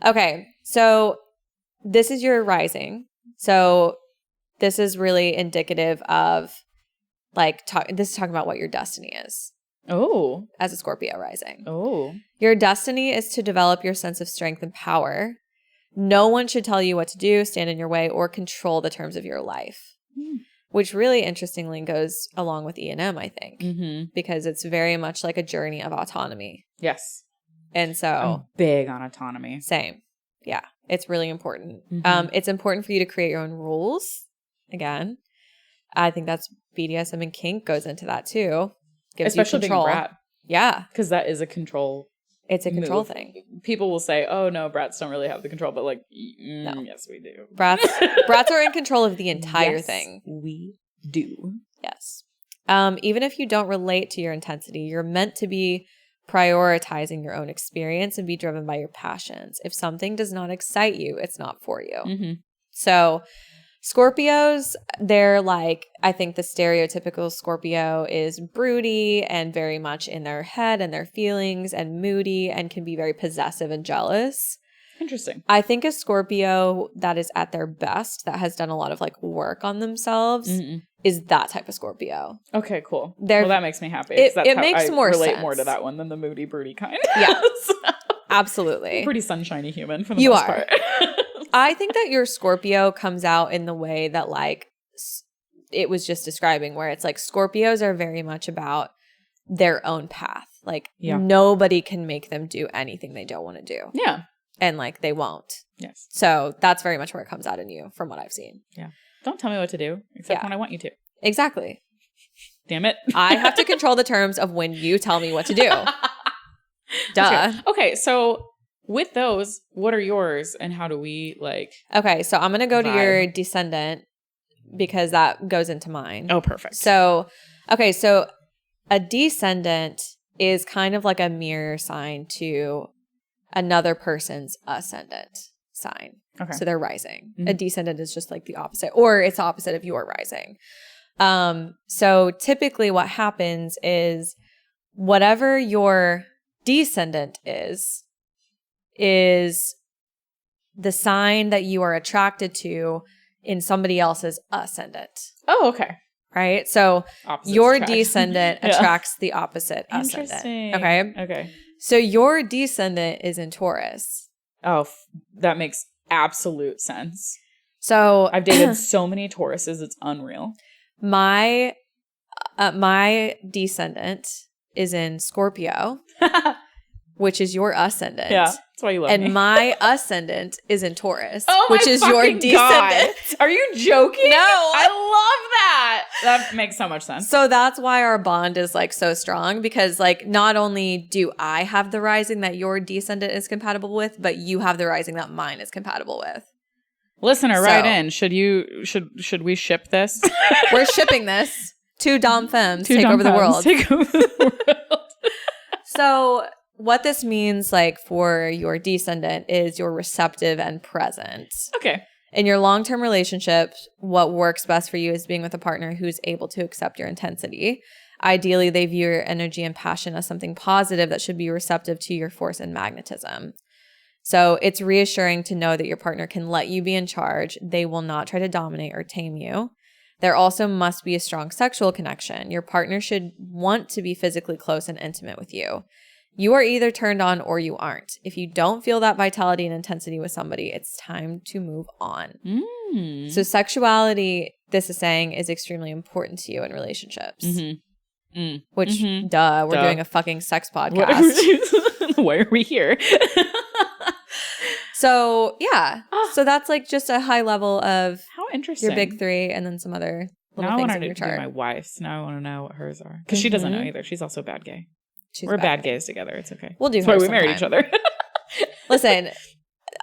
Okay. So this is your rising. So this is really indicative of like, this is talking about what your destiny is. Oh. As a Scorpio rising. Oh. Your destiny is to develop your sense of strength and power. No one should tell you what to do, stand in your way, or control the terms of your life. Which really interestingly goes along with E&M, I think. Because it's very much like a journey of autonomy. Yes. And so I'm big on autonomy. Same. Yeah. It's really important. It's important for you to create your own rules. Again, I think that's BDSM and kink goes into that too. Gives Especially you control. being a brat. Yeah. Because that is a control. It's a control move. thing. People will say, oh no, brats don't really have the control. But like, no. Yes, we do. Brats are in control of the entire thing. We do. Yes. Even if you don't relate to your intensity, you're meant to be prioritizing your own experience and be driven by your passions. If something does not excite you, it's not for you. So Scorpios, they're like, I think the stereotypical Scorpio is broody and very much in their head and their feelings and moody and can be very possessive and jealous. Interesting. I think a Scorpio that is at their best, that has done a lot of like work on themselves, is that type of Scorpio. Okay, cool. Well, that makes me happy. It makes more sense. I relate more to that one than the moody, broody kind. Yeah, absolutely. Pretty sunshiny human for the most part. I think that your Scorpio comes out in the way that like it was just describing, where it's like Scorpios are very much about their own path. Like nobody can make them do anything they don't want to do. Yeah. And like they won't. Yes. So that's very much where it comes out in you from what I've seen. Yeah. Don't tell me what to do except when I want you to. Exactly. Damn it. I have to control the terms of when you tell me what to do. Duh. Okay, so with those, what are yours and how do we like? Okay, so I'm going to go to your descendant because that goes into mine. Oh, perfect. So, okay, so a descendant is kind of like a mirror sign to another person's ascendant sign. Okay. So they're rising. A descendant is just like the opposite, or it's the opposite of your rising. So typically what happens is whatever your descendant is the sign that you are attracted to in somebody else's ascendant. Oh, okay. Right? So Opposites your attract. descendant attracts the opposite ascendant. Interesting. Okay? Okay. So your descendant is in Taurus. Oh, that makes absolute sense. So I've dated so many Tauruses, it's unreal. My descendant is in Scorpio, which is your ascendant. Yeah, that's why you love me. And my ascendant is in Taurus, oh, which is your descendant. God. Are you joking? No. I love that. That makes so much sense. So that's why our bond is like so strong, because like not only do I have the rising that your descendant is compatible with, but you have the rising that mine is compatible with. Listener, write in. Should we ship this? We're shipping this. Two Dom Femmes take over the world. Take over the world. So what this means like for your descendant is you're receptive and present. Okay. In your long-term relationships, what works best for you is being with a partner who's able to accept your intensity. Ideally, they view your energy and passion as something positive that should be receptive to your force and magnetism. So it's reassuring to know that your partner can let you be in charge. They will not try to dominate or tame you. There also must be a strong sexual connection. Your partner should want to be physically close and intimate with you. You are either turned on or you aren't. If you don't feel that vitality and intensity with somebody, it's time to move on. So sexuality, this is saying, is extremely important to you in relationships. Which, duh, we're doing a fucking sex podcast. Why are we here? So, yeah. So that's like just a high level of how interesting. Your big three and then some other little things in your chart. Now I want to do my wife's. Now I want to know what hers are. Because she doesn't know either. She's also bad gay. We're bad gays together. It's okay. We'll do That's why we married each other. Listen,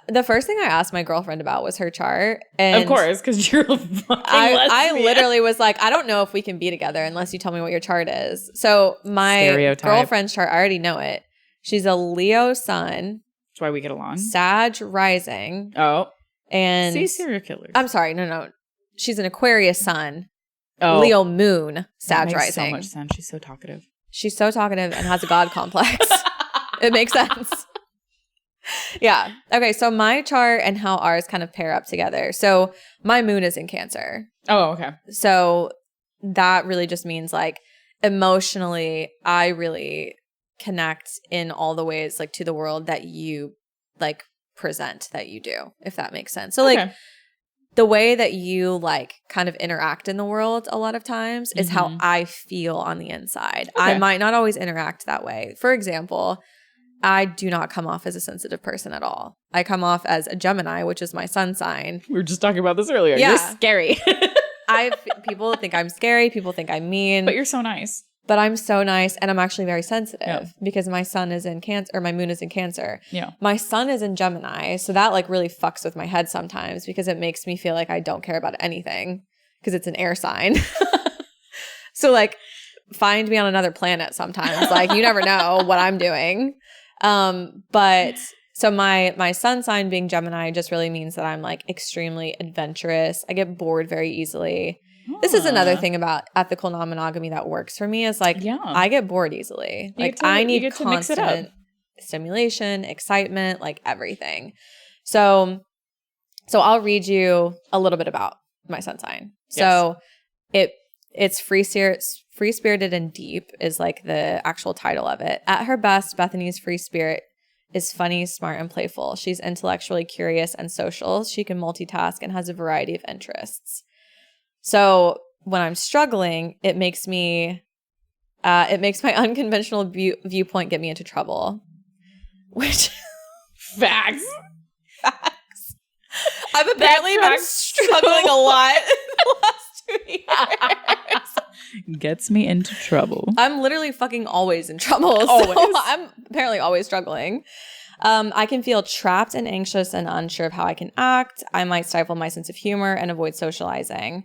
the first thing I asked my girlfriend about was her chart. And of course, because you're a fucking I lesbian. literally was like, I don't know if we can be together unless you tell me what your chart is. So my girlfriend's chart, I already know it. She's a Leo sun. That's why we get along. Sag rising. Oh. And see, serial killers. I'm sorry. No. She's an Aquarius sun. Oh. Leo moon. Sag that makes rising. So much sense. She's so talkative. She's so talkative and has a God complex. It makes sense. Yeah. Okay. So my chart and how ours kind of pair up together. So my moon is in Cancer. Oh, okay. So that really just means like emotionally, I really connect in all the ways like to the world that you like present that you do, if that makes sense. So like the way that you like kind of interact in the world a lot of times is how I feel on the inside. I might not always interact that way. For example, I do not come off as a sensitive person at all. I come off as a Gemini, which is my sun sign. We were just talking about this earlier. Yeah. You're scary. People think I'm scary. People think I'm mean. But you're so nice. But I'm so nice, and I'm actually very sensitive because my sun is in Cancer, or my moon is in Cancer. Yeah. My sun is in Gemini, so that like really fucks with my head sometimes because it makes me feel like I don't care about anything because it's an air sign. So like, find me on another planet sometimes. Like you never know what I'm doing. But so my sun sign being Gemini just really means that I'm like extremely adventurous. I get bored very easily. This is another thing about ethical non-monogamy that works for me is like, I get bored easily. Like I need constant stimulation, excitement, like everything. So I'll read you a little bit about my sun sign. So it's free-spirited and deep is like the actual title of it. At her best, Bethany's free spirit is funny, smart, and playful. She's intellectually curious and social. She can multitask and has a variety of interests. So when I'm struggling, it makes my unconventional viewpoint get me into trouble. Which facts. I've apparently been struggling a lot in the last 2 years. Gets me into trouble. I'm literally fucking always in trouble. Always. So I'm apparently always struggling. I can feel trapped and anxious and unsure of how I can act. I might stifle my sense of humor and avoid socializing.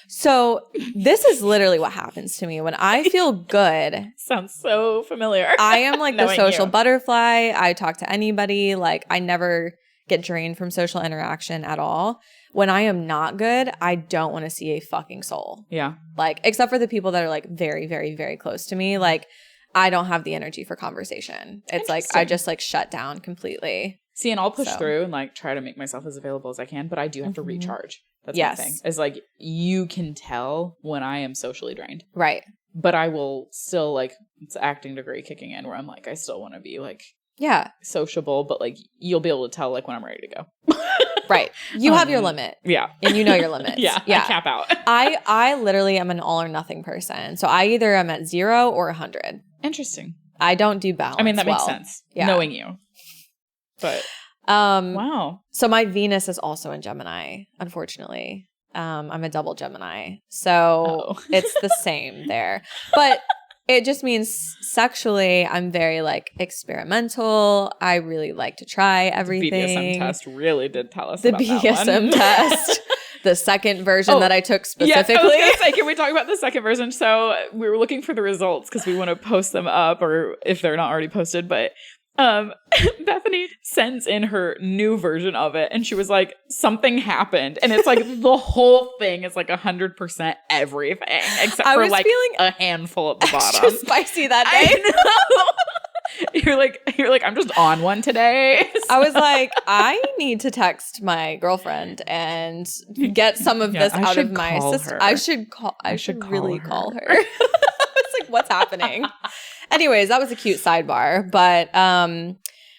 So this is literally what happens to me when I feel good. Sounds so familiar. I am like the social butterfly. I talk to anybody. Like I never get drained from social interaction at all. When I am not good, I don't want to see a fucking soul. Yeah. Like except for the people that are like very, very, very close to me. Like I don't have the energy for conversation. It's like I just like shut down completely. See, and I'll push through and like try to make myself as available as I can, but I do have to recharge. That's my thing. It's like you can tell when I am socially drained. Right. But I will still like it's acting degree kicking in where I'm like I still want to be like sociable, but like you'll be able to tell like when I'm ready to go. Right. You have your limit. Yeah. And you know your limits. I cap out. I literally am an all or nothing person. So I either am at 0 or 100. Interesting. I don't do balance. I mean, that makes sense. Knowing you. But wow. So my Venus is also in Gemini, unfortunately. I'm a double Gemini. So it's the same there. But it just means sexually, I'm very like experimental. I really like to try everything. The BDSM test really did tell us about that BDSM test. The second version that I took specifically. Yeah, I was going to say, can we talk about the second version? So we were looking for the results because we want to post them up or if they're not already posted. But Bethany sends in her new version of it and she was like, something happened. And it's like the whole thing is like 100% everything except for like a handful at the bottom. Spicy that day. I know. You're like, I'm just on one today. So. I was like, I need to text my girlfriend and get some of this out of my system. I should really call her. It's like, what's happening? Anyways, that was a cute sidebar. But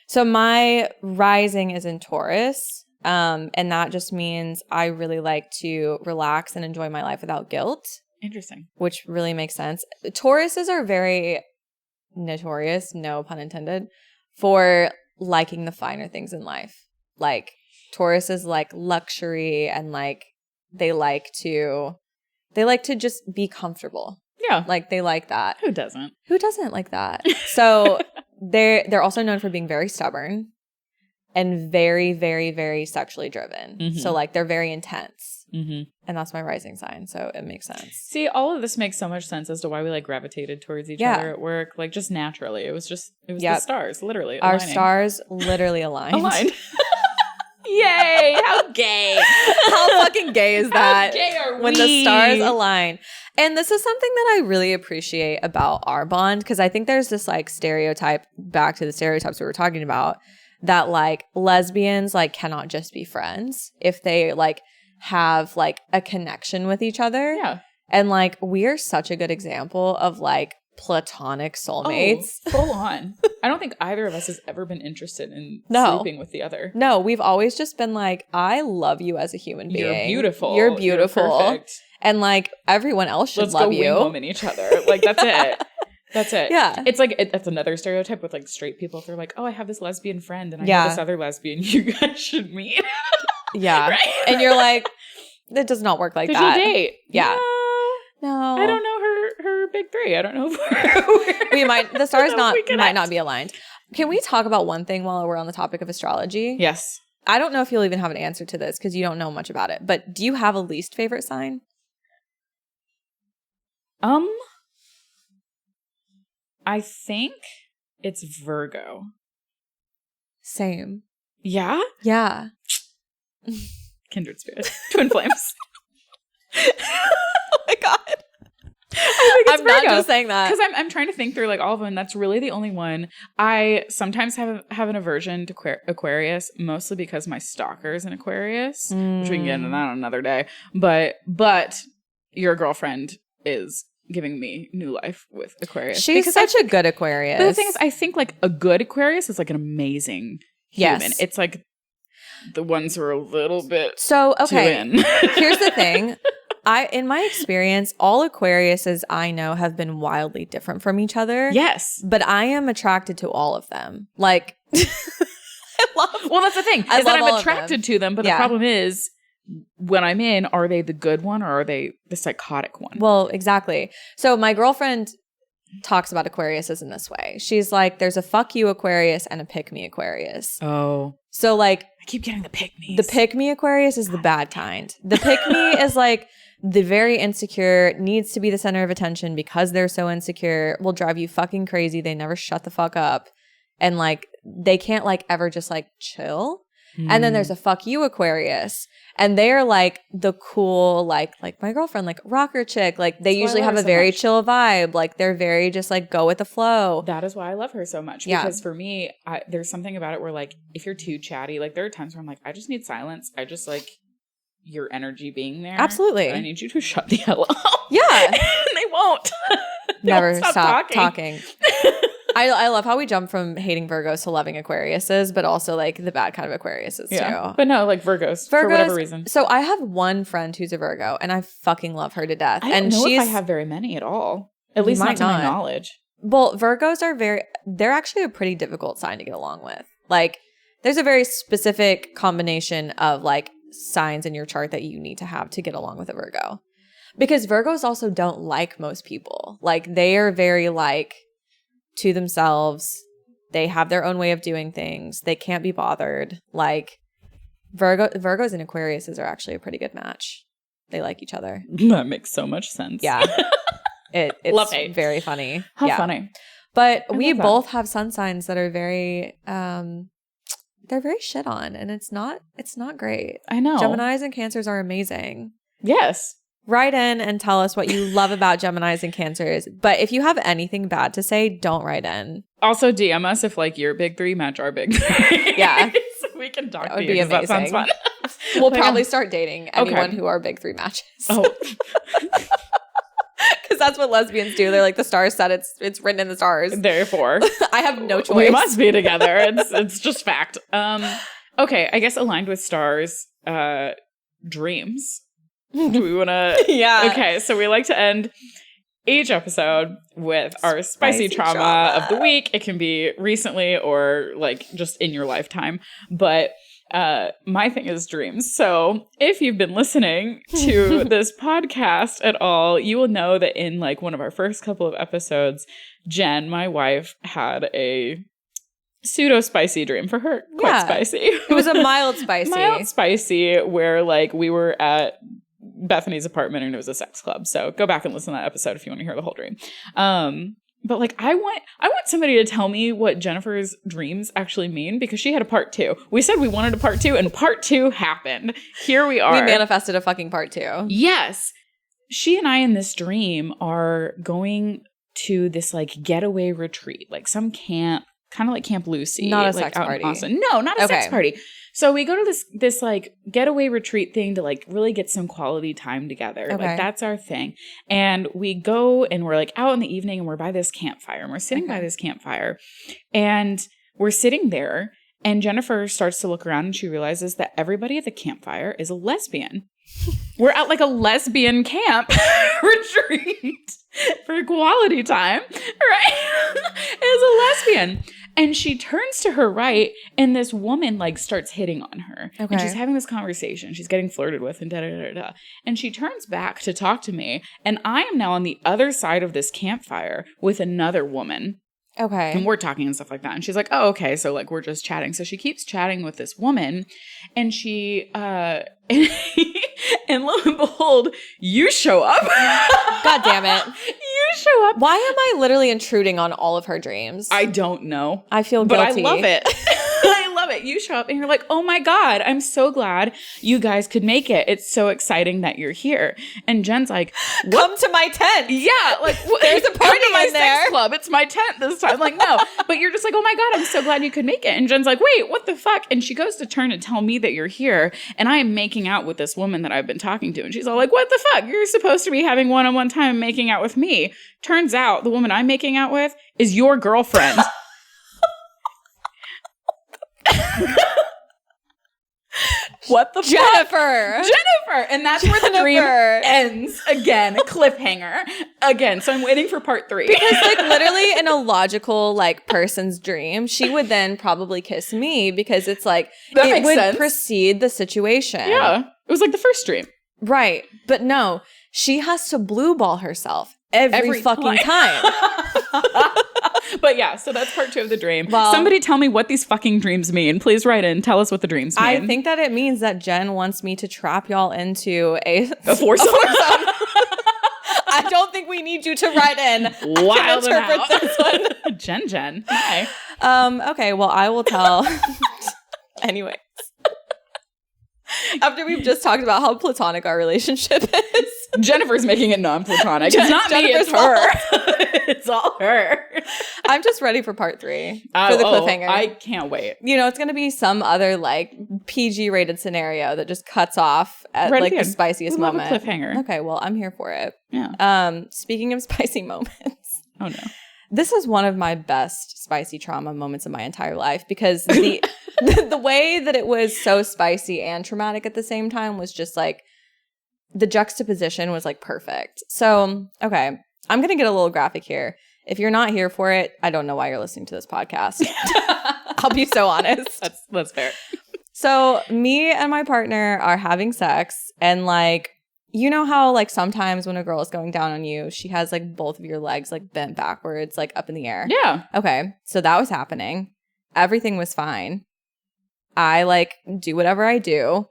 so my rising is in Taurus. And that just means I really like to relax and enjoy my life without guilt. Interesting. Which really makes sense. Tauruses are very notorious, no pun intended, for liking the finer things in life. Like Taurus is like luxury and like they like to just be comfortable. Yeah. Like, they like that. Who doesn't? Who doesn't like that? So they're also known for being very stubborn and very, very, very sexually driven. Mm-hmm. So, like, they're very intense. Mm-hmm. And that's my rising sign, so it makes sense. See, all of this makes so much sense as to why we like gravitated towards each other at work. Like, just naturally. It was the stars, literally. Our aligning. stars literally aligned. Aligned. Yay! How gay! How fucking gay is that? How gay are when we? the stars align? And this is something that I really appreciate about our bond, because I think there's this like stereotype, back to the stereotypes we were talking about, that like lesbians like cannot just be friends if they like have like a connection with each other. Yeah. And like we are such a good example of like platonic soulmates. Oh, full on. I don't think either of us has ever been interested in sleeping with the other. No, we've always just been like, I love you as a human being. You're beautiful. You're beautiful. You're perfect. And like everyone else should love you. Let's go wing woman each other. Like, that's it. That's it. Yeah. It's like, that's another stereotype with like straight people. If they're like, oh, I have this lesbian friend and I have this other lesbian. You guys should meet. Yeah. Right? And you're like, it does not work like that. Did you date? Yeah. No. No. I don't know her big three. I don't know if we might, the stars might not be aligned. Can we talk about one thing while we're on the topic of astrology? Yes. I don't know if you'll even have an answer to this because you don't know much about it, but do you have a least favorite sign? I think it's Virgo. Same. Yeah? Yeah. Kindred spirit. Twin flames. Oh my God. I'm not just saying that. Because I'm trying to think through like all of them. That's really the only one. I sometimes have an aversion to Aquarius, mostly because my stalker is an Aquarius, which we can get into that on another day. But your girlfriend is giving me new life with Aquarius. She's such a good Aquarius. But the thing is, I think like a good Aquarius is like an amazing human. Yes. It's like the ones who are a little bit so okay. too in. Here's the thing. In my experience, all Aquariuses I know have been wildly different from each other. Yes. But I am attracted to all of them. Like, well, that's the thing. Is that I'm attracted to them, but the problem is, when I'm in, are they the good one or are they the psychotic one? Well, exactly. So my girlfriend talks about Aquariuses in this way. She's like, there's a fuck you Aquarius and a pick me Aquarius. Oh. So like, I keep getting the pick me's. The pick me Aquarius is the bad kind. The pick me is like the very insecure, needs to be the center of attention because they're so insecure, will drive you fucking crazy. They never shut the fuck up. And like, they can't like ever just like chill. And then there's a fuck you Aquarius. And they're like the cool, like my girlfriend, like rocker chick. Like they usually have a very chill vibe. Like they're very just like go with the flow. That is why I love her so much. Because for me, there's something about it where like, if you're too chatty, like there are times where I'm like, I just need silence. I just like your energy being there. Absolutely. I need you to shut the hell up. Yeah. And they won't. Never stop talking. I love how we jump from hating Virgos to loving Aquariuses, but also like the bad kind of Aquariuses too. But no, like Virgos, for whatever reason. So I have one friend who's a Virgo and I fucking love her to death. I don't know if I have very many at all. At least not to my knowledge. Well, Virgos are they're actually a pretty difficult sign to get along with. Like there's a very specific combination of like signs in your chart that you need to have to get along with a Virgo. Because Virgos also don't like most people. Like they are very like to themselves. They have their own way of doing things. They can't be bothered. Like Virgos and Aquariuses are actually a pretty good match. They like each other. That makes so much sense. Yeah. It's Love-hate. Very funny. How funny. But we both have sun signs that are very they're very shit on, and it's not great. I know. Geminis and Cancers are amazing. Yes. Write in and tell us what you love about Geminis and Cancers. But if you have anything bad to say, don't write in. Also DM us if like your big three match our big three. Yeah. So we can talk that to would you. Be amazing. That sounds fun. We'll probably start dating anyone who are big three matches. Oh. Because that's what lesbians do. They're like, the stars said it's written in the stars. Therefore. I have no choice. We must be together. It's just fact. Okay, I guess aligned with stars, dreams. Do we want to? Yeah. Okay, so we like to end each episode with our spicy trauma of the week. It can be recently or like just in your lifetime. But my thing is dreams. So if you've been listening to this podcast at all, you will know that in like one of our first couple of episodes, Jen, my wife, had a pseudo spicy dream. For her, quite spicy. It was a mild spicy. Mild spicy, where like we were at Bethany's apartment and it was a sex club. So go back and listen to that episode if you want to hear the whole dream. But like I want somebody to tell me what Jennifer's dreams actually mean, because she had a part 2. We said we wanted a part 2 and part 2 happened. Here we are. We manifested a fucking part 2. Yes. She and I in this dream are going to this like getaway retreat, like some camp, kind of like Camp Lucy. Not a like sex party. No, not a sex party. So we go to this like getaway retreat thing to like really get some quality time together. Like that's our thing. And we go and we're like out in the evening and we're by this campfire and we're sitting by this campfire and we're sitting there and Jennifer starts to look around and she realizes that everybody at the campfire is a lesbian. We're at like a lesbian camp retreat for quality time, right? Is a lesbian. And she turns to her right and this woman like starts hitting on her. Okay. And she's having this conversation. She's getting flirted with and da-da-da-da. And she turns back to talk to me. And I am now on the other side of this campfire with another woman. Okay. And we're talking and stuff like that. And she's like, oh, okay. So like we're just chatting. So she keeps chatting with this woman and she, and lo and behold, you show up. God damn it. You show up. Why am I literally intruding on all of her dreams? I don't know. I feel guilty. But I love it. I love it. You show up and you're like, oh my God, I'm so glad you guys could make it. It's so exciting that you're here. And Jen's like, come to my tent. Yeah. Like there's a party in my in there. sex club. It's my tent this time. Like, no. But you're just like, oh my God, I'm so glad you could make it. And Jen's like, wait, what the fuck? And she goes to turn and tell me that you're here. And I am making out with this woman that I've been talking to. And she's all like, what the fuck? You're supposed to be having one-on-one time making out with me. Turns out the woman I'm making out with is your girlfriend. What the Jennifer. Fuck? Jennifer. And that's where the dream ends again. Cliffhanger. Again. So I'm waiting for part 3. Because like literally in a logical like person's dream, she would then probably kiss me because it's like that it makes would sense. precede the situation. Yeah. It was like the first dream. Right. But no, she has to blue ball herself every fucking time. But yeah, so that's part 2 of the dream. Well, somebody tell me what these fucking dreams mean. Please write in. Tell us what the dreams mean. I think that it means that Jen wants me to trap y'all into a foursome. I don't think we need you to write in. Wild interpret this one. Jen. Hi. Okay, well, I will tell. Anyways. After we've just talked about how platonic our relationship is. Jennifer's making it non-platonic. It's not me, it's her. It's all her. I'm just ready for part 3 for the cliffhanger. I can't wait. You know, it's going to be some other like PG rated scenario that just cuts off at right like at the spiciest moment. Love a cliffhanger. Okay, well, I'm here for it. Yeah. Speaking of spicy moments. Oh no. This is one of my best spicy trauma moments of my entire life because the way that it was so spicy and traumatic at the same time was just like the juxtaposition was like perfect. So, okay, I'm going to get a little graphic here. If you're not here for it, I don't know why you're listening to this podcast. I'll be so honest. That's fair. So me and my partner are having sex and like, you know how like sometimes when a girl is going down on you, she has like both of your legs like bent backwards, like up in the air. Yeah. Okay. So that was happening. Everything was fine. I like do whatever I do.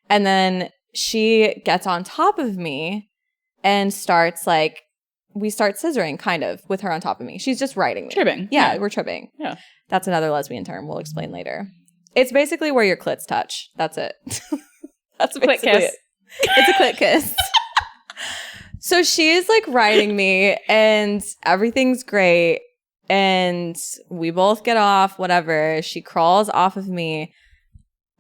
And then she gets on top of me and starts like, we start scissoring kind of with her on top of me. She's just riding me. Tripping. Yeah, we're tripping. Yeah. That's another lesbian term. We'll explain later. It's basically where your clits touch. That's it. That's basically it. It's a clit kiss. So she is like riding me and everything's great. And we both get off, whatever. She crawls off of me.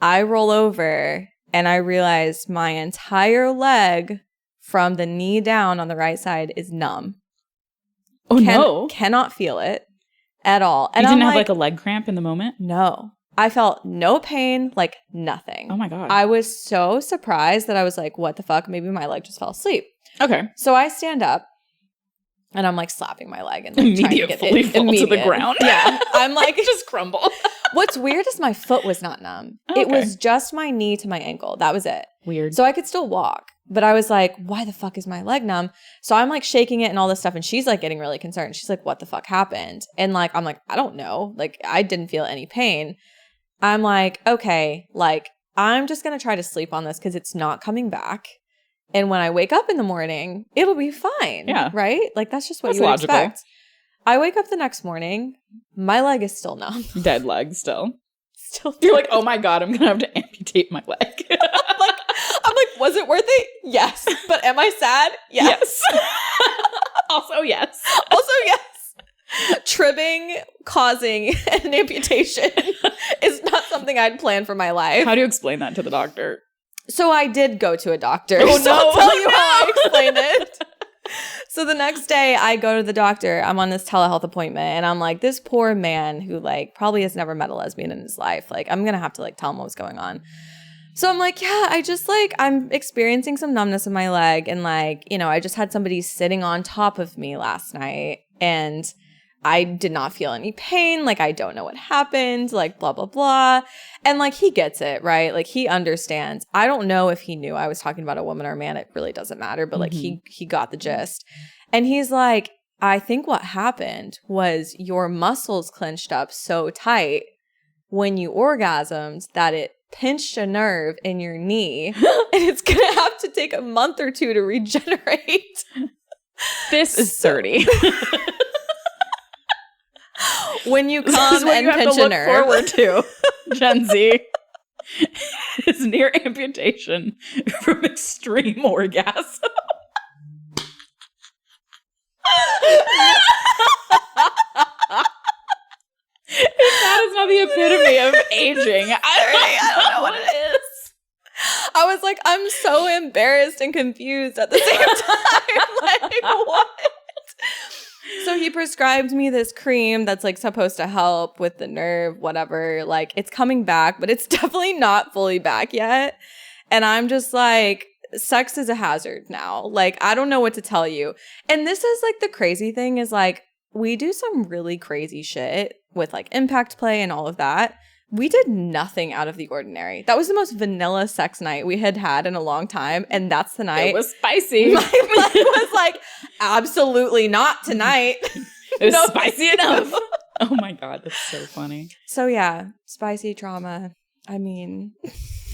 I roll over and I realize my entire leg from the knee down on the right side is numb. Oh, no. Cannot feel it at all. And you didn't have like a leg cramp in the moment? No. I felt no pain, like nothing. Oh my God. I was so surprised that I was like, what the fuck? Maybe my leg just fell asleep. Okay. So I stand up and I'm like slapping my leg and like immediately fall to the ground. Yeah. I'm like just crumble. What's weird is my foot was not numb. Okay. It was just my knee to my ankle. That was it. Weird. So I could still walk. But I was like, why the fuck is my leg numb? So I'm like shaking it and all this stuff. And she's like getting really concerned. She's like, what the fuck happened? And like, I'm like, I don't know. Like, I didn't feel any pain. I'm like, okay, like, I'm just going to try to sleep on this because it's not coming back. And when I wake up in the morning, it'll be fine. Yeah. Right? Like, that's just what That's you would logical. expect. I wake up the next morning. My leg is still numb. Dead leg still. Still. You're like, oh my God, I'm going to have to amputate my leg. I'm like, was it worth it? Yes. But am I sad? Yes. Also, yes. Also, yes. Trimming causing an amputation is not something I'd planned for my life. How do you explain that to the doctor? So I did go to a doctor. Oh, So I'll tell you how I explained it. So the next day I go to the doctor. I'm on this telehealth appointment and I'm like, this poor man who like probably has never met a lesbian in his life. Like, I'm going to have to like tell him what's going on. So I'm like, yeah, I just like, I'm experiencing some numbness in my leg. And like, you know, I just had somebody sitting on top of me last night and I did not feel any pain. Like, I don't know what happened, like, blah, blah, blah. And like, he gets it, right? Like, he understands. I don't know if he knew I was talking about a woman or a man. It really doesn't matter. But like, he got the gist. And he's like, I think what happened was your muscles clenched up so tight when you orgasmed that it pinched a nerve in your knee. And it's going to have to take a month or two to regenerate. This is 30. When you This come is what and you have pinch to a look nerve. forward to, Gen Z. Is near amputation from extreme orgasm. If that is not the epitome of aging, I don't know what it is. I was like, I'm so embarrassed and confused at the same time. Like, what? So he prescribed me this cream that's like supposed to help with the nerve, whatever. Like, it's coming back, but it's definitely not fully back yet. And I'm just like, sex is a hazard now. Like, I don't know what to tell you. And this is like the crazy thing is like, we do some really crazy shit with like impact play and all of that. We did nothing out of the ordinary. That was the most vanilla sex night we had had in a long time. And that's the night. It was spicy. My leg was like, absolutely not tonight. It was spicy enough. Oh my God, that's so funny. So yeah, spicy trauma. I mean,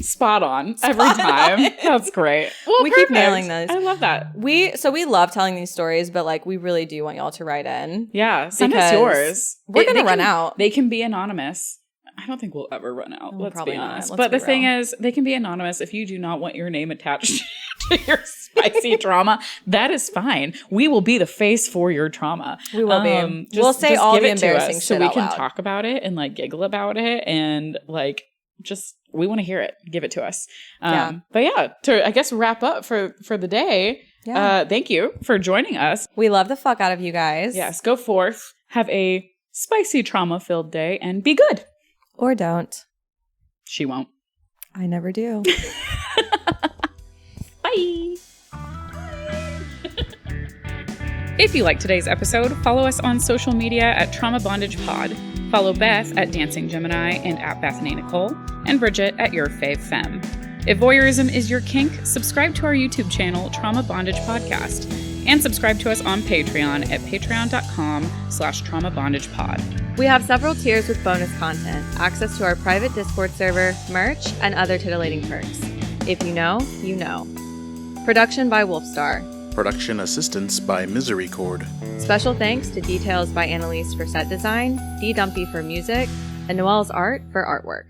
spot on every time. That's great. Well, we perfect. keep nailing those. I love that. We love telling these stories, but like we really do want y'all to write in. Yeah, send us yours. We're gonna run out. They can be anonymous. I don't think we'll ever run out. Let's be honest. Let's but be the thing real. is, they can be anonymous if you do not want your name attached to your spicy trauma. That is fine. We will be the face for your trauma. We will be. We'll say all the embarrassing shit so we out can loud. talk about it and like giggle about it and like just we want to hear it. Give it to us. Yeah. But yeah, to I guess wrap up for the day. Yeah. Thank you for joining us. We love the fuck out of you guys. Yes. Go forth. Have a spicy trauma-filled day and be good. Or don't. She won't. I never do. Bye. If you like today's episode, follow us on social media at Trauma Bondage Pod. Follow Beth at Dancing Gemini and at Bethany Nicole, and Brigitte at Your Fave Femme. If voyeurism is your kink, subscribe to our YouTube channel, Trauma Bondage Podcast, and subscribe to us on Patreon at patreon.com/traumabondagepod. We have several tiers with bonus content, access to our private Discord server, merch, and other titillating perks. If you know, you know. Production by Wolfstar. Production assistance by Misery Cord. Special thanks to Details by Annalise for set design, D. Dumpy for music, and Noelle's art for artwork.